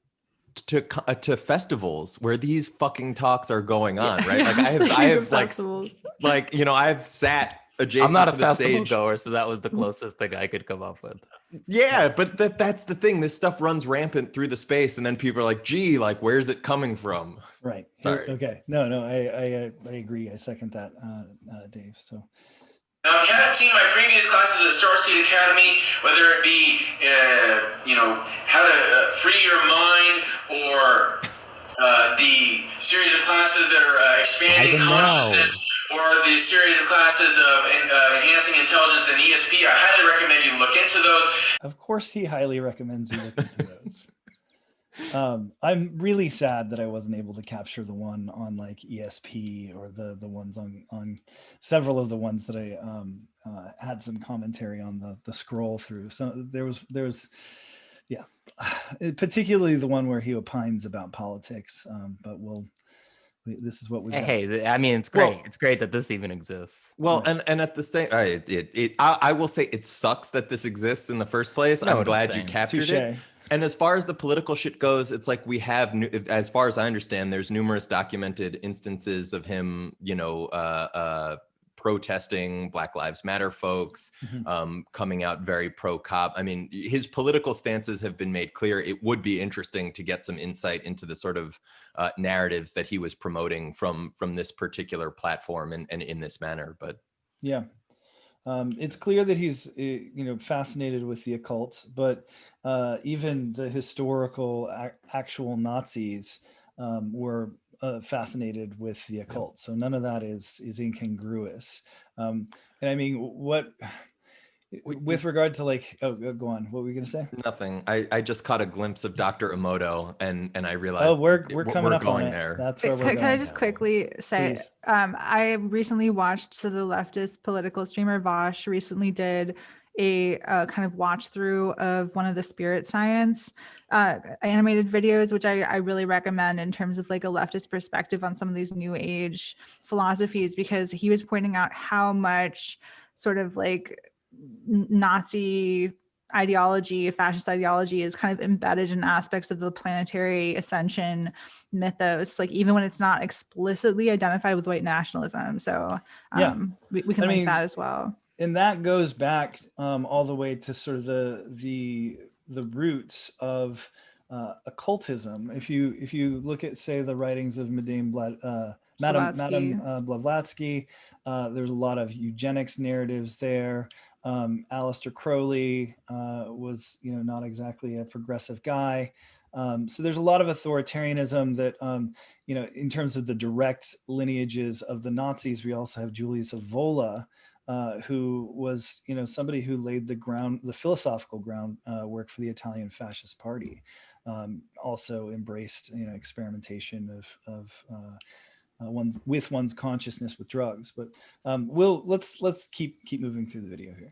[SPEAKER 2] To festivals where these fucking talks are going on, right? Like I have like I've sat adjacent
[SPEAKER 4] I'm not
[SPEAKER 2] to
[SPEAKER 4] a
[SPEAKER 2] the
[SPEAKER 4] festival
[SPEAKER 2] stage.
[SPEAKER 4] goer, so that was the closest thing I could come up with.
[SPEAKER 2] Yeah, but that's the thing. This stuff runs rampant through the space, and then people are like, "Gee, like, where's it coming from?"
[SPEAKER 1] Right.
[SPEAKER 2] Sorry.
[SPEAKER 1] Okay. No, I agree. I second that, Dave. So.
[SPEAKER 5] Now, if you haven't seen my previous classes at Starseed Academy, whether it be, how to free your mind, or the series of classes that are expanding consciousness, or the series of classes of enhancing intelligence and ESP, I highly recommend you look into those.
[SPEAKER 1] Of course, he highly recommends you look into those. I'm really sad that I wasn't able to capture the one on like ESP or the ones on several of the ones that I had some commentary on the scroll through. So there was particularly the one where he opines about politics. But this is what we.
[SPEAKER 4] Hey, I mean, it's great. It's great that this even exists.
[SPEAKER 2] Well, and at the same, I will say it sucks that this exists in the first place. I'm glad you captured it. And as far as the political shit goes, it's like we have, as far as I understand, there's numerous documented instances of him, protesting Black Lives Matter folks, coming out very pro-cop. I mean, his political stances have been made clear. It would be interesting to get some insight into the sort of narratives that he was promoting from this particular platform and in this manner. But
[SPEAKER 1] yeah. It's clear that he's, fascinated with the occult, but even the historical actual Nazis were fascinated with the occult. So none of that is incongruous. And I mean, with regard to like, oh, go on. What were you gonna say?
[SPEAKER 2] Nothing. I just caught a glimpse of Dr. Emoto and I realized
[SPEAKER 1] Oh, we're coming up on
[SPEAKER 2] going
[SPEAKER 1] it.
[SPEAKER 2] there.
[SPEAKER 1] That's where we're
[SPEAKER 3] Can I
[SPEAKER 1] going.
[SPEAKER 3] just quickly say,
[SPEAKER 1] Please.
[SPEAKER 3] I recently watched, so the leftist political streamer Vosh recently did a kind of watch through of one of the spirit science animated videos, which I really recommend in terms of like a leftist perspective on some of these new age philosophies, because he was pointing out how much sort of like Nazi ideology, fascist ideology is kind of embedded in aspects of the planetary ascension mythos, like even when it's not explicitly identified with white nationalism. So
[SPEAKER 1] Yeah.
[SPEAKER 3] we can link that as well.
[SPEAKER 1] And that goes back all the way to sort of the roots of occultism. If you look at, say, the writings of Madame Blavatsky, there's a lot of eugenics narratives there. Aleister Crowley was, not exactly a progressive guy. So there's a lot of authoritarianism that, in terms of the direct lineages of the Nazis. We also have Julius Evola, who was, somebody who laid the philosophical groundwork for the Italian Fascist Party. Also embraced, experimentation of with one's consciousness with drugs. But let's keep moving through the video here.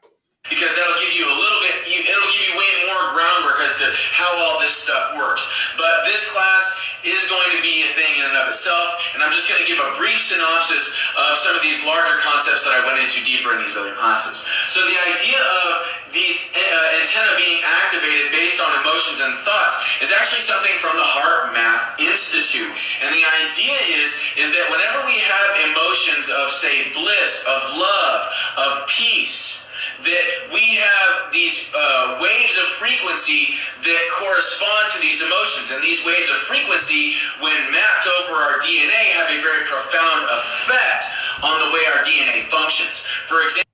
[SPEAKER 5] Because that'll give you it'll give you way more groundwork as to how all this stuff works. But this class is going to be a thing in and of itself, and I'm just going to give a brief synopsis of some of these larger concepts that I went into deeper in these other classes. So the idea of these antennae being activated based on emotions and thoughts is actually something from the Heart Math Institute. And the idea is that whenever we have emotions of, say, bliss, of love, of peace, that we have these waves of frequency that correspond to these emotions. And these waves of frequency, when mapped over our DNA, have a very profound effect on the way our DNA functions. For example,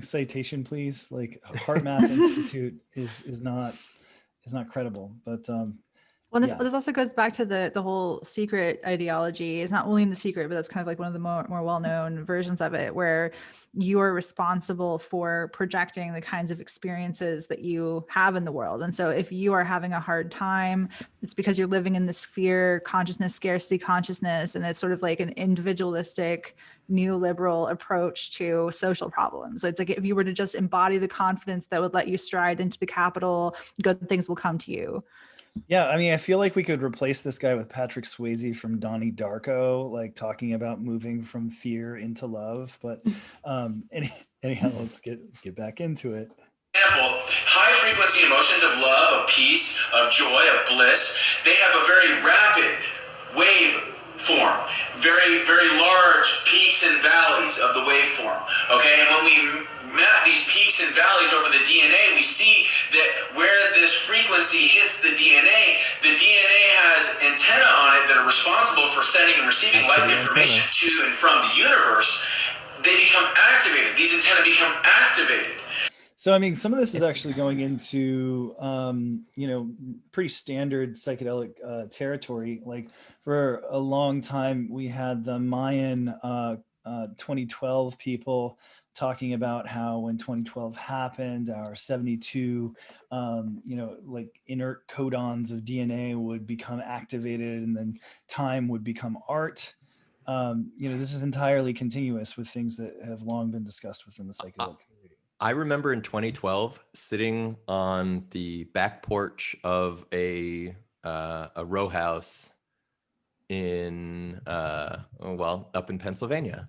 [SPEAKER 1] citation, please. Like, Heart Math Institute is not credible, but
[SPEAKER 3] well, this also goes back to the whole secret ideology. It's not only in The Secret, but that's kind of like one of the more well-known versions of it, where you are responsible for projecting the kinds of experiences that you have in the world. And so if you are having a hard time, it's because you're living in this fear consciousness, scarcity consciousness, and it's sort of like an individualistic neoliberal approach to social problems. So it's like if you were to just embody the confidence that would let you stride into the Capitol, good things will come to you.
[SPEAKER 1] Yeah, I feel like we could replace this guy with Patrick Swayze from Donnie Darko, like talking about moving from fear into love. But anyhow, let's get back into it.
[SPEAKER 5] Example, high frequency emotions of love, of peace, of joy, of bliss, they have a very rapid wave form, very, very large peaks and valleys of the waveform. Okay, and when we map these peaks and valleys over the DNA, we see that where this frequency hits the DNA has antennae on it that are responsible for sending and receiving light information to and from the universe. They become activated. These antennae become activated.
[SPEAKER 1] So, some of this is actually going into, pretty standard psychedelic territory. Like, for a long time, we had the Mayan 2012 people talking about how when 2012 happened, our 72, like inert codons of DNA would become activated, and then time would become art. This is entirely continuous with things that have long been discussed within the psychedelic community.
[SPEAKER 2] I remember in 2012 sitting on the back porch of a row house in up in Pennsylvania,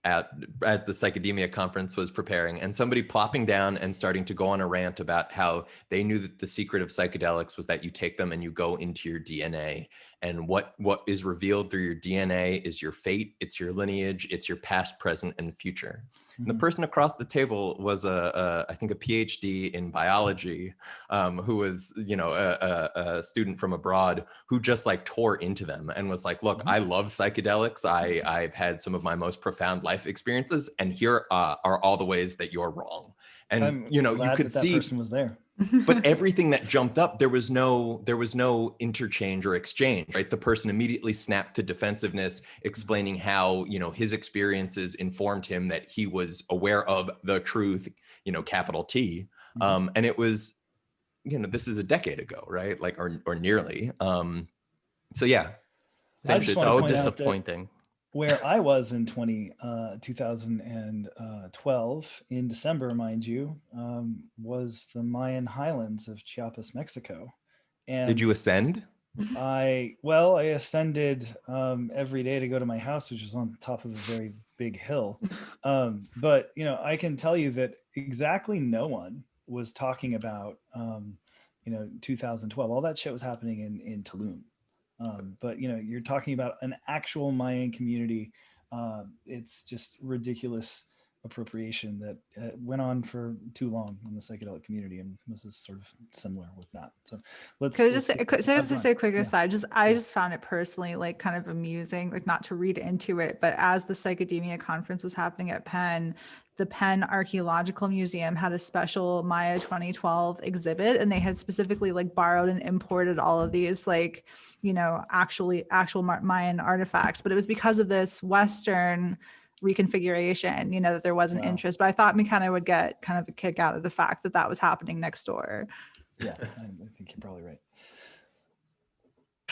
[SPEAKER 2] as the Psychedemia conference was preparing, and somebody plopping down and starting to go on a rant about how they knew that the secret of psychedelics was that you take them and you go into your DNA, and what is revealed through your DNA is your fate, it's your lineage, it's your past, present, and future. And the person across the table was I think a PhD in biology, who was, a student from abroad who just like tore into them and was like, look, I love psychedelics. I've had some of my most profound life experiences, and here are all the ways that you're wrong. And,
[SPEAKER 1] I'm
[SPEAKER 2] you
[SPEAKER 1] glad
[SPEAKER 2] could
[SPEAKER 1] that
[SPEAKER 2] see
[SPEAKER 1] person was there.
[SPEAKER 2] But everything that jumped up, there was no interchange or exchange, right? The person immediately snapped to defensiveness, explaining how, his experiences informed him that he was aware of the truth, capital T. And it was, this is a decade ago, right? Like, or nearly. So yeah.
[SPEAKER 1] I just want to
[SPEAKER 4] So
[SPEAKER 1] point out that
[SPEAKER 4] disappointing.
[SPEAKER 1] where I was in 2012 in December, mind you, was the Mayan highlands of Chiapas, Mexico. And
[SPEAKER 2] Did you ascend?
[SPEAKER 1] I ascended every day to go to my house, which was on top of a very big hill. But I can tell you that exactly no one was talking about 2012. All that shit was happening in Tulum. But you're talking about an actual Mayan community. It's just ridiculous appropriation that went on for too long in the psychedelic community, and this is sort of similar with that. So
[SPEAKER 3] Could I just say a quick
[SPEAKER 1] Yeah.
[SPEAKER 3] aside? I just found it personally like kind of amusing, like not to read into it, but as the Psychedemia conference was happening at Penn, the Penn Archaeological Museum had a special Maya 2012 exhibit, and they had specifically like borrowed and imported all of these like, actual Mayan artifacts. But it was because of this Western reconfiguration, that there was an interest. But I thought McKenna would get kind of a kick out of the fact that that was happening next door.
[SPEAKER 1] Yeah, I think you're probably right.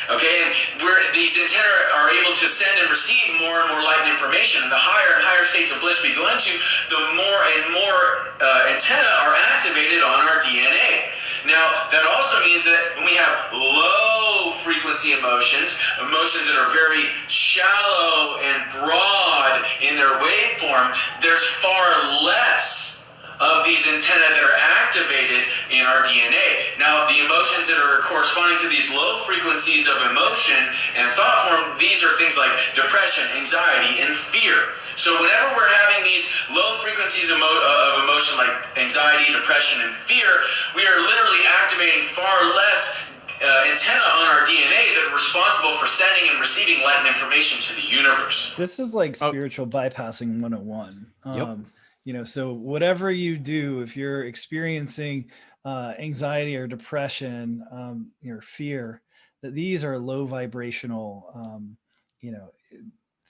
[SPEAKER 5] Okay, and these antennae are able to send and receive more and more light and information. And the higher and higher states of bliss we go into, the more and more antennae are activated on our DNA. Now, that also means that when we have low frequency emotions that are very shallow and broad in their waveform, there's far less of these antennae that are activated in our DNA. Now, the emotions that are corresponding to these low frequencies of emotion and thought form, these are things like depression, anxiety, and fear. So whenever we're having these low frequencies of emotion like anxiety, depression, and fear, we are literally activating far less antenna on our DNA that are responsible for sending and receiving light and information to the universe.
[SPEAKER 1] This is like spiritual bypassing 101.
[SPEAKER 2] Yep.
[SPEAKER 1] So whatever you do, if you're experiencing anxiety or depression, or fear, that these are low vibrational,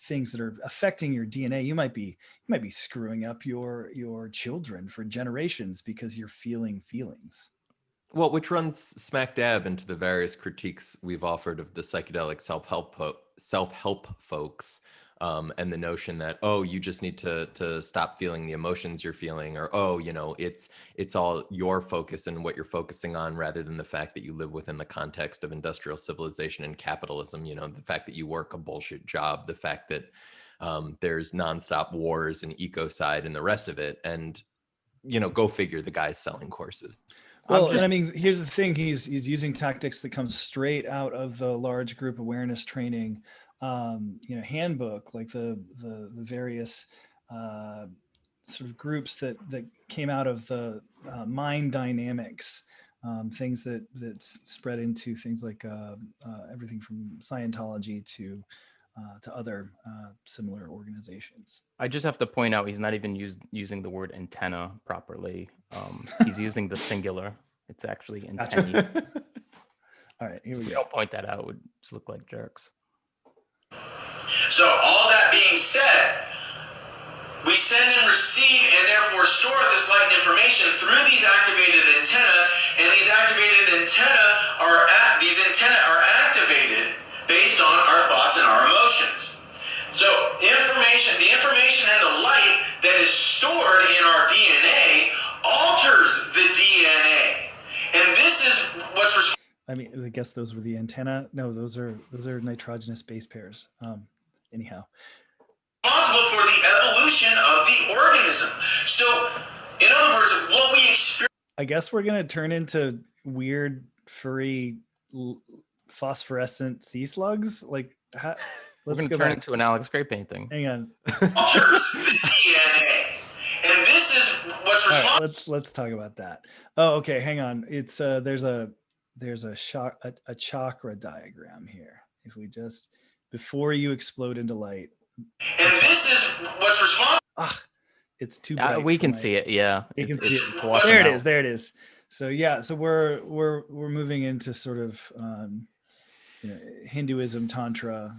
[SPEAKER 1] things that are affecting your DNA. You might be screwing up your children for generations because you're feeling feelings.
[SPEAKER 2] Well, which runs smack dab into the various critiques we've offered of the psychedelic self-help folks. And the notion that, you just need to stop feeling the emotions you're feeling, or, it's all your focus and what you're focusing on, rather than the fact that you live within the context of industrial civilization and capitalism, the fact that you work a bullshit job, the fact that there's nonstop wars and ecocide and the rest of it. And, go figure, the guy's selling courses.
[SPEAKER 1] Well, and I mean, here's the thing. He's using tactics that come straight out of the large group awareness training handbook, like the various sort of groups that came out of the mind dynamics, things that spread into things like everything from Scientology to other similar organizations.
[SPEAKER 4] I just have to point out he's not even using the word antenna properly. He's using the singular. It's actually antennae.
[SPEAKER 1] All right, here we
[SPEAKER 4] If we
[SPEAKER 1] go.
[SPEAKER 4] don't point that out, it would just look like jerks.
[SPEAKER 5] So all that being said, we send and receive and therefore store this light and information through these activated antennae, and these activated antennae are activated based on our thoughts and our emotions. So the information and the light that is stored in our DNA alters the DNA, and this is what's responsible.
[SPEAKER 1] I mean, I guess those were the antenna. No, those are nitrogenous base pairs. Anyhow,
[SPEAKER 5] Responsible for the evolution of the organism. So, in other words, what we experience.
[SPEAKER 1] I guess we're gonna turn into weird, furry, phosphorescent sea slugs. Like,
[SPEAKER 4] We're going to turn into an Alex Gray painting.
[SPEAKER 1] Hang on.
[SPEAKER 5] Alters the DNA, and this is what's responsible.
[SPEAKER 1] Right, let's talk about that. Oh, okay. Hang on. It's there's a chakra diagram here. If we just, before you explode into light.
[SPEAKER 5] And this is what's responsible.
[SPEAKER 1] It's too bright.
[SPEAKER 4] We can see it. Yeah.
[SPEAKER 1] You can see it.
[SPEAKER 4] washing
[SPEAKER 1] There it
[SPEAKER 4] out.
[SPEAKER 1] is. There it is. So yeah, so we're moving into sort of Hinduism, Tantra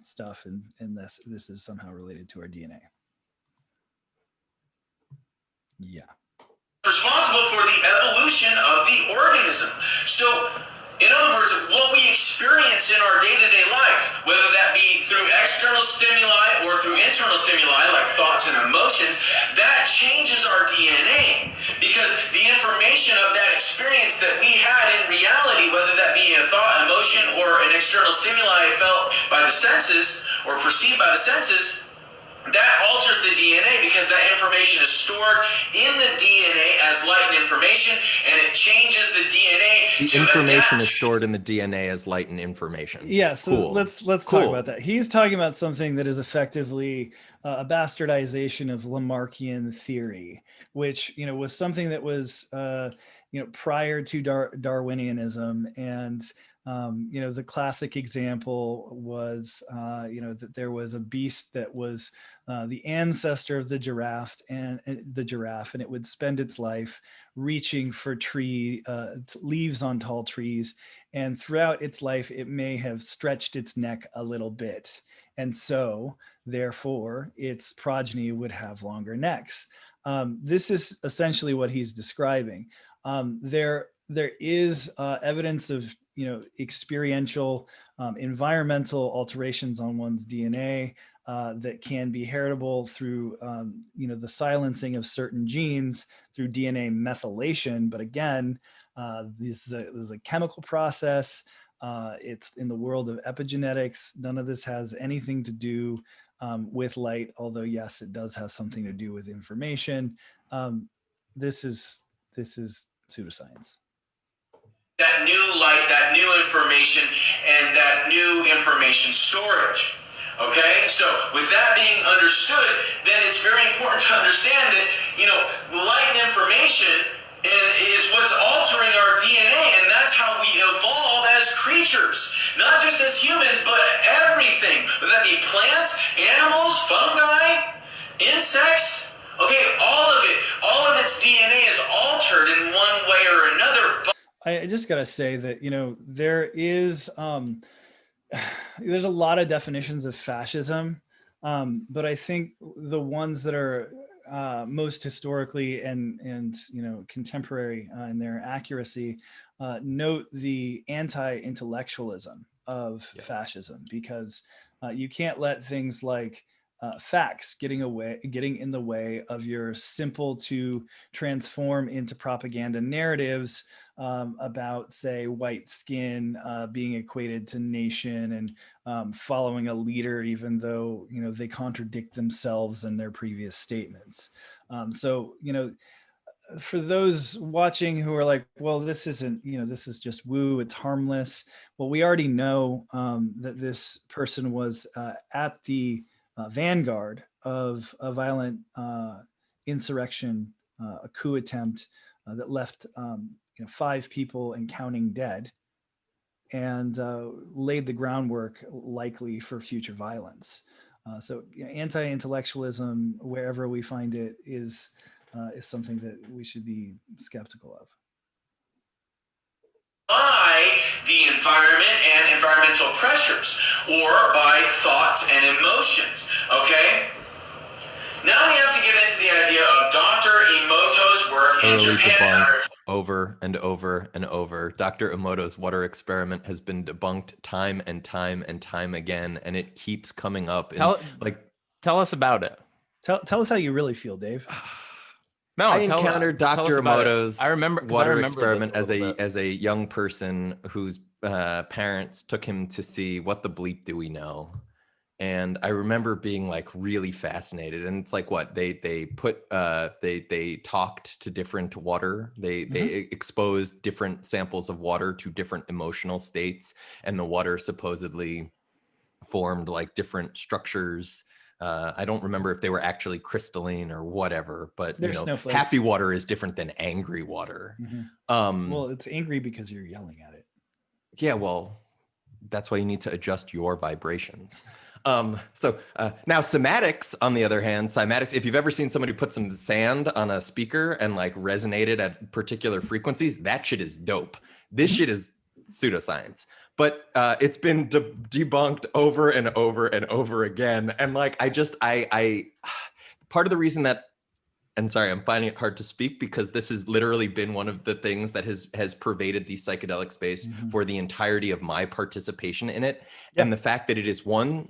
[SPEAKER 1] stuff, and this is somehow related to our DNA. Yeah.
[SPEAKER 5] Responsible for the evolution of the organism. So, in other words, what we experience in our day-to-day life, whether that be through external stimuli or through internal stimuli like thoughts and emotions, that changes our DNA. Because the information of that experience that we had in reality, whether that be a thought, emotion, or an external stimuli felt by the senses or perceived by the senses, that alters the DNA because that information is stored in the DNA as light and information, and it changes the DNA
[SPEAKER 2] The information is stored in the DNA as light and information.
[SPEAKER 1] Yeah, so
[SPEAKER 2] cool.
[SPEAKER 1] let's talk about that. He's talking about something that is effectively a bastardization of Lamarckian theory, which was something that was prior to Darwinianism, and the classic example was that there was a beast that was the ancestor of the giraffe, and it would spend its life reaching for leaves on tall trees, and throughout its life it may have stretched its neck a little bit, and so therefore its progeny would have longer necks. This is essentially what he's describing. There is evidence of experiential environmental alterations on one's DNA that can be heritable through the silencing of certain genes through DNA methylation. But again, this is a chemical process. It's in the world of epigenetics. None of this has anything to do with light, although yes, it does have something to do with information. This is pseudoscience.
[SPEAKER 5] That new light, that new information, and that new information storage. Okay, so with that being understood, then it's very important to understand that light and information is what's altering our DNA, and that's how we evolve as creatures, not just as humans, but everything, whether that be plants, animals, fungi, insects. Okay, all of its DNA is altered in one way or another.
[SPEAKER 1] I just gotta say that there is there's a lot of definitions of fascism, but I think the ones that are most historically and contemporary in their accuracy note the anti-intellectualism of fascism, because you can't let things like facts getting in the way of your simple to transform into propaganda narratives about, say, white skin being equated to nation, and following a leader even though they contradict themselves in their previous statements. So for those watching who are like, well, this isn't, this is just woo, it's harmless. Well, we already know that this person was at the vanguard of a violent insurrection, a coup attempt that left 5 people and counting dead, and laid the groundwork likely for future violence. So anti-intellectualism, wherever we find it, is something that we should be skeptical of.
[SPEAKER 5] By the environment and environmental pressures, or by thoughts and emotions. Okay? Now we have to get into the idea of Dr. Emoto's work in Japan.
[SPEAKER 2] Over and over and over. Dr. Emoto's water experiment has been debunked time and time and time again, and it keeps coming up.
[SPEAKER 4] Tell us about it.
[SPEAKER 1] Tell us how you really feel, Dave.
[SPEAKER 2] No, I encountered Dr. Emoto's water experiment as a young person whose parents took him to see What the Bleep Do We Know? And I remember being like really fascinated. And it's like what they talked to different water. They exposed different samples of water to different emotional states, and the water supposedly formed like different structures. I don't remember if they were actually crystalline or whatever, but happy water is different than angry water.
[SPEAKER 1] Well, it's angry because you're yelling at it.
[SPEAKER 2] Yeah, well, that's why you need to adjust your vibrations. Now cymatics, on the other hand, cymatics, if you've ever seen somebody put some sand on a speaker and like resonate it at particular frequencies, that shit is dope. This shit is pseudoscience. But it's been debunked over and over and over again. And like, I part of the reason that, and sorry, I'm finding it hard to speak because this has literally been one of the things that has pervaded the psychedelic space for the entirety of my participation in it.
[SPEAKER 1] Yep.
[SPEAKER 2] And the fact that it is one,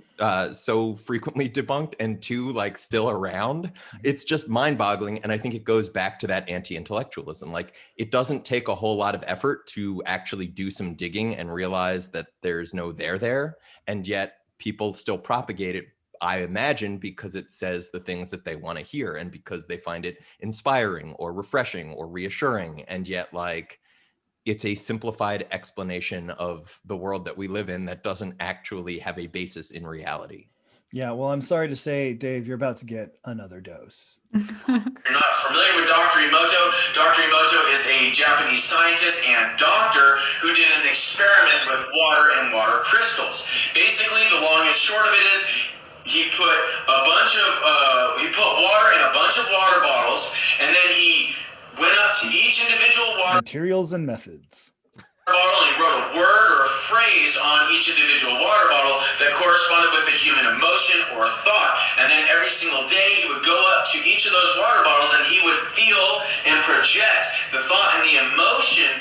[SPEAKER 2] so frequently debunked, and two, like still around, it's just mind boggling. And I think it goes back to that anti-intellectualism. Like, it doesn't take a whole lot of effort to actually do some digging and realize that there's no there. And yet people still propagate it, I imagine, because it says the things that they want to hear and because they find it inspiring or refreshing or reassuring. And yet, like, it's a simplified explanation of the world that we live in that doesn't actually have a basis in reality.
[SPEAKER 1] Yeah, well, I'm sorry to say, Dave, you're about to get another dose.
[SPEAKER 5] If you're not familiar with Dr. Emoto is a Japanese scientist and doctor who did an experiment with water and water crystals. Basically, the long and short of it is, he put water in a bunch of water bottles, and then he went up to each individual water
[SPEAKER 1] Materials and methods.
[SPEAKER 5] bottle and he wrote a word or a phrase on each individual water bottle that corresponded with a human emotion or thought. And then every single day he would go up to each of those water bottles and he would feel and project the thought and the emotion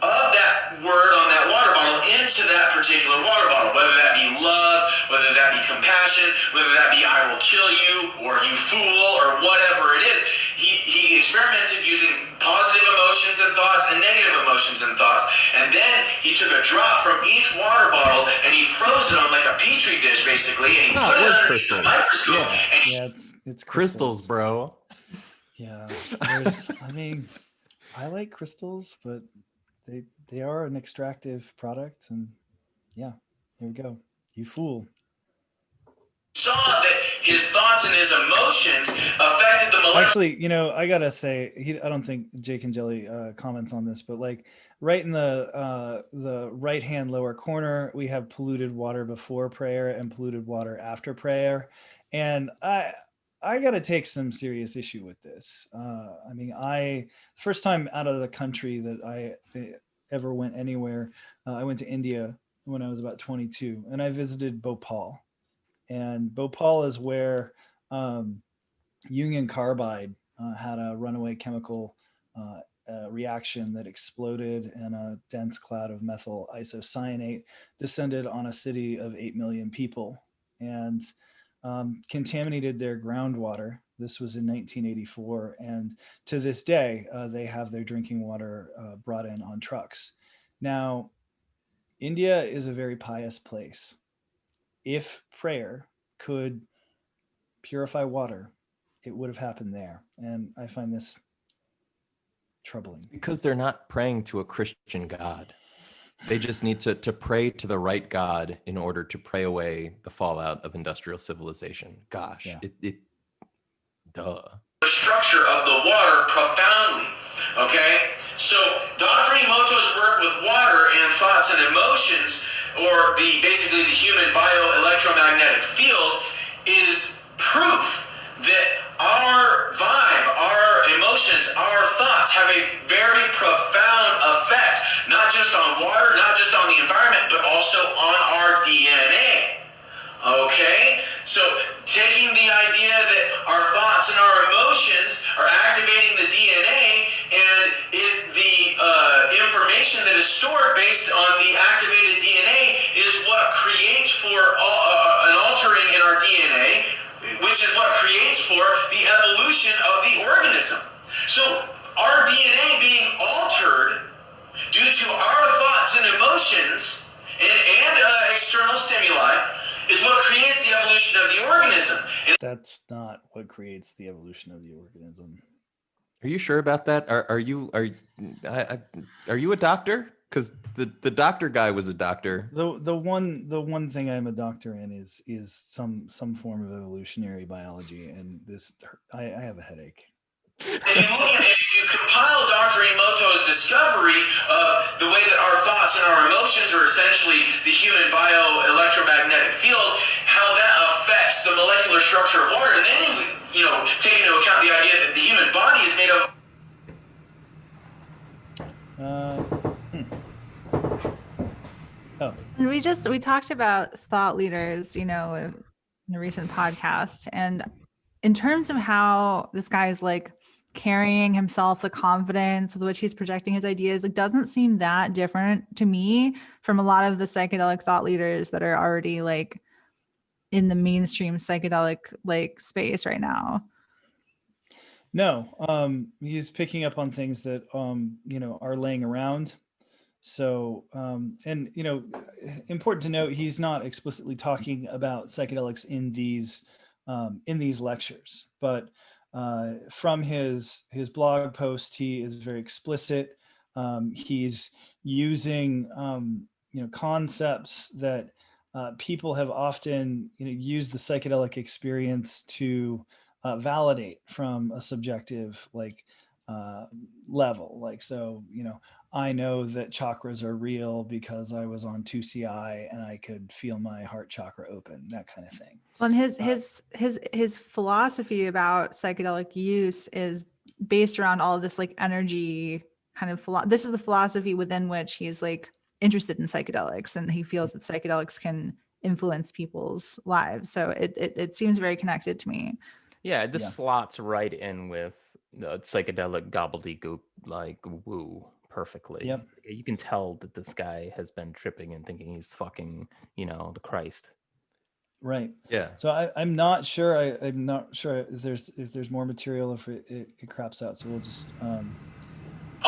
[SPEAKER 5] of that word on that water bottle into that particular water bottle, whether that be love, whether that be compassion, whether that be I will kill you or you fool or whatever it is. He experimented using positive emotions and thoughts and negative emotions and thoughts, and then he took a drop from each water bottle and he froze it on like a petri dish basically, and he put it under the microscope.
[SPEAKER 1] Yeah, it's
[SPEAKER 2] Crystals, bro.
[SPEAKER 1] Yeah, I mean, I like crystals, but they are an extractive product, and yeah, here we go. You fool.
[SPEAKER 5] Saw that his thoughts and his emotions affected the molecular.
[SPEAKER 1] Actually, you know, I gotta say, I don't think Jake and Jelly comments on this, but like right in the right hand lower corner, we have polluted water before prayer and polluted water after prayer, and I got to take some serious issue with this. I mean, first time out of the country that I ever went anywhere, I went to India when I was about 22, and I visited Bhopal. And Bhopal is where Union Carbide had a runaway chemical reaction that exploded, and a dense cloud of methyl isocyanate descended on a city of 8 million people and contaminated their groundwater. This was in 1984. And to this day, they have their drinking water brought in on trucks. Now, India is a very pious place. If prayer could purify water, it would have happened there. And I find this troubling.
[SPEAKER 2] Because they're not praying to a Christian God. They just need to pray to the right God in order to pray away the fallout of industrial civilization. Gosh,
[SPEAKER 1] Yeah.
[SPEAKER 2] Duh.
[SPEAKER 5] The structure of the water profoundly. Okay? So Dr. Emoto's work with water and thoughts and emotions, or basically the human bioelectromagnetic field, is proof that our vibe, our emotions, our thoughts have a very profound effect, not just on water, not just on the environment, but also on our DNA. Okay? So taking the idea that our thoughts and our emotions are activating the DNA, and the information that is stored based on the activated DNA is what creates for an altering in our DNA, which is what creates for the evolution of the organism. So our DNA being altered due to our thoughts and emotions and external stimuli is what creates the evolution of the organism. And
[SPEAKER 1] That's not what creates the evolution of the organism.
[SPEAKER 2] Are you sure about that? Are you a doctor? Because the doctor guy was a doctor.
[SPEAKER 1] The one thing I'm a doctor in is some form of evolutionary biology, and this I have a headache.
[SPEAKER 5] if you compile Dr. Emoto's discovery of the way that our thoughts and our emotions are essentially the human bioelectromagnetic field, how that affects the molecular structure of water, and then you take into account the idea that the human body is made of.
[SPEAKER 1] Oh,
[SPEAKER 3] And we talked about thought leaders, in a recent podcast, and in terms of how this guy is like carrying himself, the confidence with which he's projecting his ideas, it doesn't seem that different to me from a lot of the psychedelic thought leaders that are already like in the mainstream psychedelic like space right now.
[SPEAKER 1] no, he's picking up on things that are laying around. So, and important to note, he's not explicitly talking about psychedelics in these lectures, but from his blog post, he is very explicit. He's using concepts that people have often used the psychedelic experience to validate from a subjective level. Like, so I know that chakras are real because I was on 2CI and I could feel my heart chakra open, that kind of thing.
[SPEAKER 3] Well, and his philosophy about psychedelic use is based around all of this like energy kind of this is the philosophy within which he's like interested in psychedelics, and he feels that psychedelics can influence people's lives. So it seems very connected to me.
[SPEAKER 4] Yeah, this slots right in with the psychedelic gobbledygook, like woo, perfectly.
[SPEAKER 1] Yep.
[SPEAKER 4] You can tell that this guy has been tripping and thinking he's fucking, the Christ.
[SPEAKER 1] Right.
[SPEAKER 2] Yeah.
[SPEAKER 1] So I'm not sure. I'm not sure if there's more material, if it craps out. So we'll just.
[SPEAKER 5] All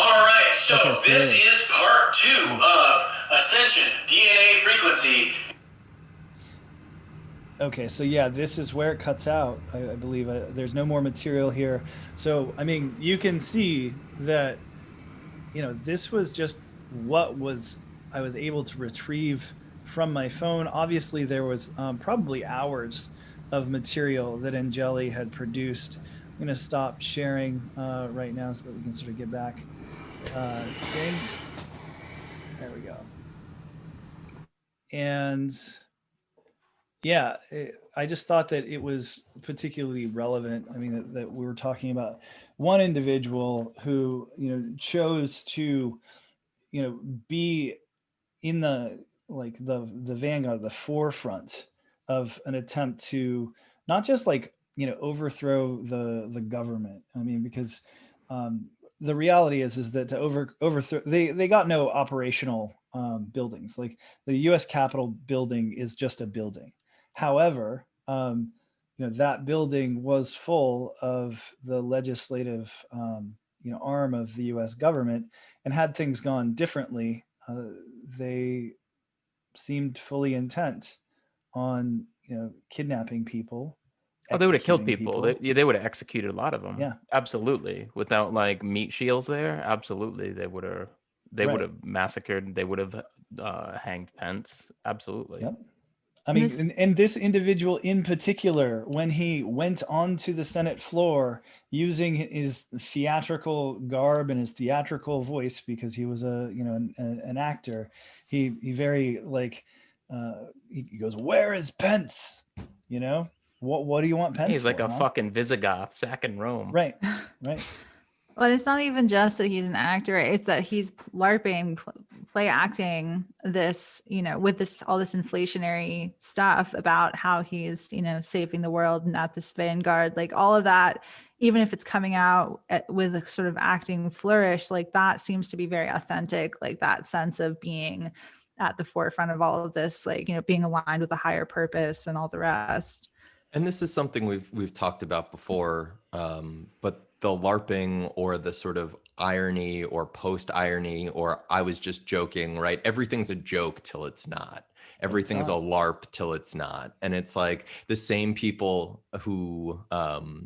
[SPEAKER 5] right. So
[SPEAKER 1] Okay, so
[SPEAKER 5] this is part 2 of Ascension DNA frequency.
[SPEAKER 1] Okay, so yeah, this is where it cuts out. I believe there's no more material here. So I mean, you can see that this was just what I was able to retrieve from my phone. Obviously, there was probably hours of material that Angeli had produced. I'm going to stop sharing right now so that we can sort of get back to James. There we go. And yeah, I just thought that it was particularly relevant. I mean, that we were talking about one individual who, chose to, be in the vanguard, the forefront of an attempt to not just overthrow the government. I mean, because the reality is that to overthrow, they got no operational buildings. Like the U.S. Capitol building is just a building. However, that building was full of the legislative arm of the U.S. government, and had things gone differently, they seemed fully intent on kidnapping people.
[SPEAKER 4] Oh, they would have killed
[SPEAKER 1] executing
[SPEAKER 4] people. They would have executed a lot of them.
[SPEAKER 1] Yeah,
[SPEAKER 4] absolutely. Without like meat shields there, absolutely, they would have. They would have massacred. They would have hanged Pence. Absolutely.
[SPEAKER 1] Yep. I mean, and this individual in particular, when he went onto the Senate floor using his theatrical garb and his theatrical voice, because he was an actor, he very he goes, "Where is Pence? What do you want Pence
[SPEAKER 4] He's like
[SPEAKER 1] for,
[SPEAKER 4] a
[SPEAKER 1] huh?"
[SPEAKER 4] fucking Visigoth sacking Rome.
[SPEAKER 1] Right.
[SPEAKER 3] But it's not even just that he's an actor, it's that he's LARPing, play acting this, with all this inflationary stuff about how he's, saving the world and at this vanguard, like all of that, even if it's coming out with a sort of acting flourish, like that seems to be very authentic, like that sense of being at the forefront of all of this, like, being aligned with a higher purpose and all the rest.
[SPEAKER 2] And this is something we've talked about before, but the LARPing or the sort of irony or post-irony or I was just joking, right? Everything's a joke till it's not. Everything's a LARP till it's not. And it's like the same people who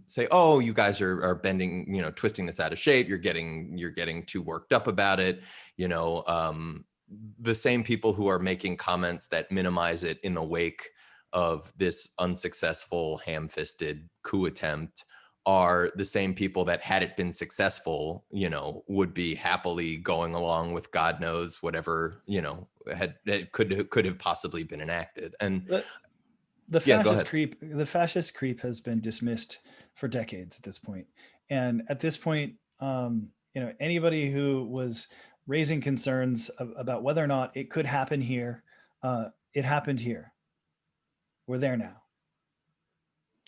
[SPEAKER 2] say, oh, you guys are bending, twisting this out of shape. You're getting too worked up about it. The same people who are making comments that minimize it in the wake of this unsuccessful ham-fisted coup attempt are the same people that, had it been successful, would be happily going along with God knows whatever, could have possibly been enacted. And
[SPEAKER 1] the
[SPEAKER 2] Yeah, go
[SPEAKER 1] fascist
[SPEAKER 2] ahead.
[SPEAKER 1] creep has been dismissed for decades at this point. And at this point, anybody who was raising concerns about whether or not it could happen here, it happened here. We're there now.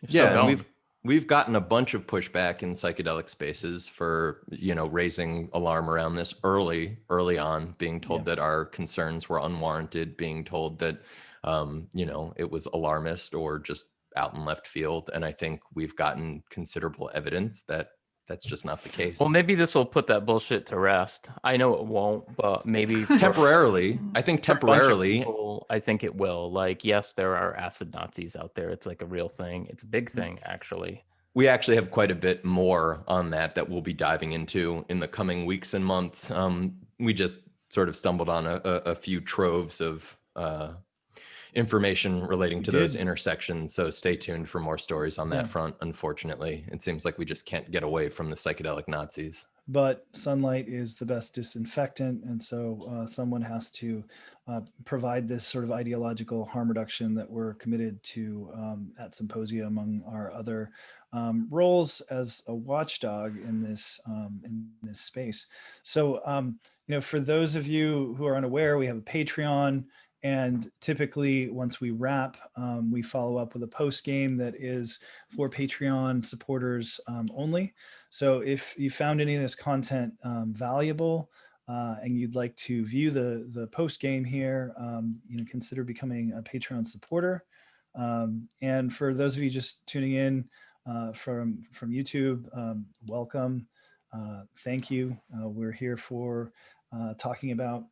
[SPEAKER 4] You're still
[SPEAKER 2] Yeah, and
[SPEAKER 4] going.
[SPEAKER 2] we've gotten a bunch of pushback in psychedelic spaces for, raising alarm around this early on, being told
[SPEAKER 1] Yeah.
[SPEAKER 2] that our concerns were unwarranted, being told that it was alarmist or just out in left field. And I think we've gotten considerable evidence that that's just not the case.
[SPEAKER 4] Well, maybe this will put that bullshit to rest. I know it won't, but maybe for,
[SPEAKER 2] temporarily, I think
[SPEAKER 4] for a bunch of
[SPEAKER 2] temporarily,
[SPEAKER 4] people, I think it will. Like, yes, there are acid Nazis out there. It's like a real thing. It's a big thing, actually.
[SPEAKER 2] we actually have quite a bit more on that we'll be diving into in the coming weeks and months. We just sort of stumbled on a few troves of information relating to those intersections. So stay tuned for more stories on that front. Unfortunately, it seems like we just can't get away from the psychedelic Nazis.
[SPEAKER 1] But sunlight is the best disinfectant, and so someone has to provide this sort of ideological harm reduction that we're committed to at Symposia, among our other roles as a watchdog in this space. So, for those of you who are unaware, we have a Patreon. And typically, once we wrap, we follow up with a post game that is for Patreon supporters only. So if you found any of this content valuable and you'd like to view the post game here, consider becoming a Patreon supporter. And for those of you just tuning in from YouTube, welcome. Thank you. We're here for talking about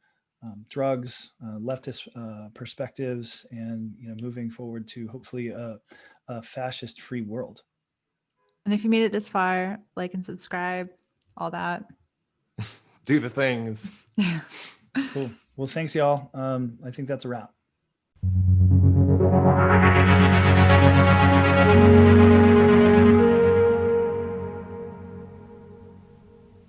[SPEAKER 1] drugs, leftist perspectives, and moving forward to hopefully a fascist-free world.
[SPEAKER 3] And if you made it this far, like and subscribe, all that.
[SPEAKER 2] Do the things.
[SPEAKER 3] Yeah.
[SPEAKER 1] Cool. Well, thanks, y'all. I think that's a wrap.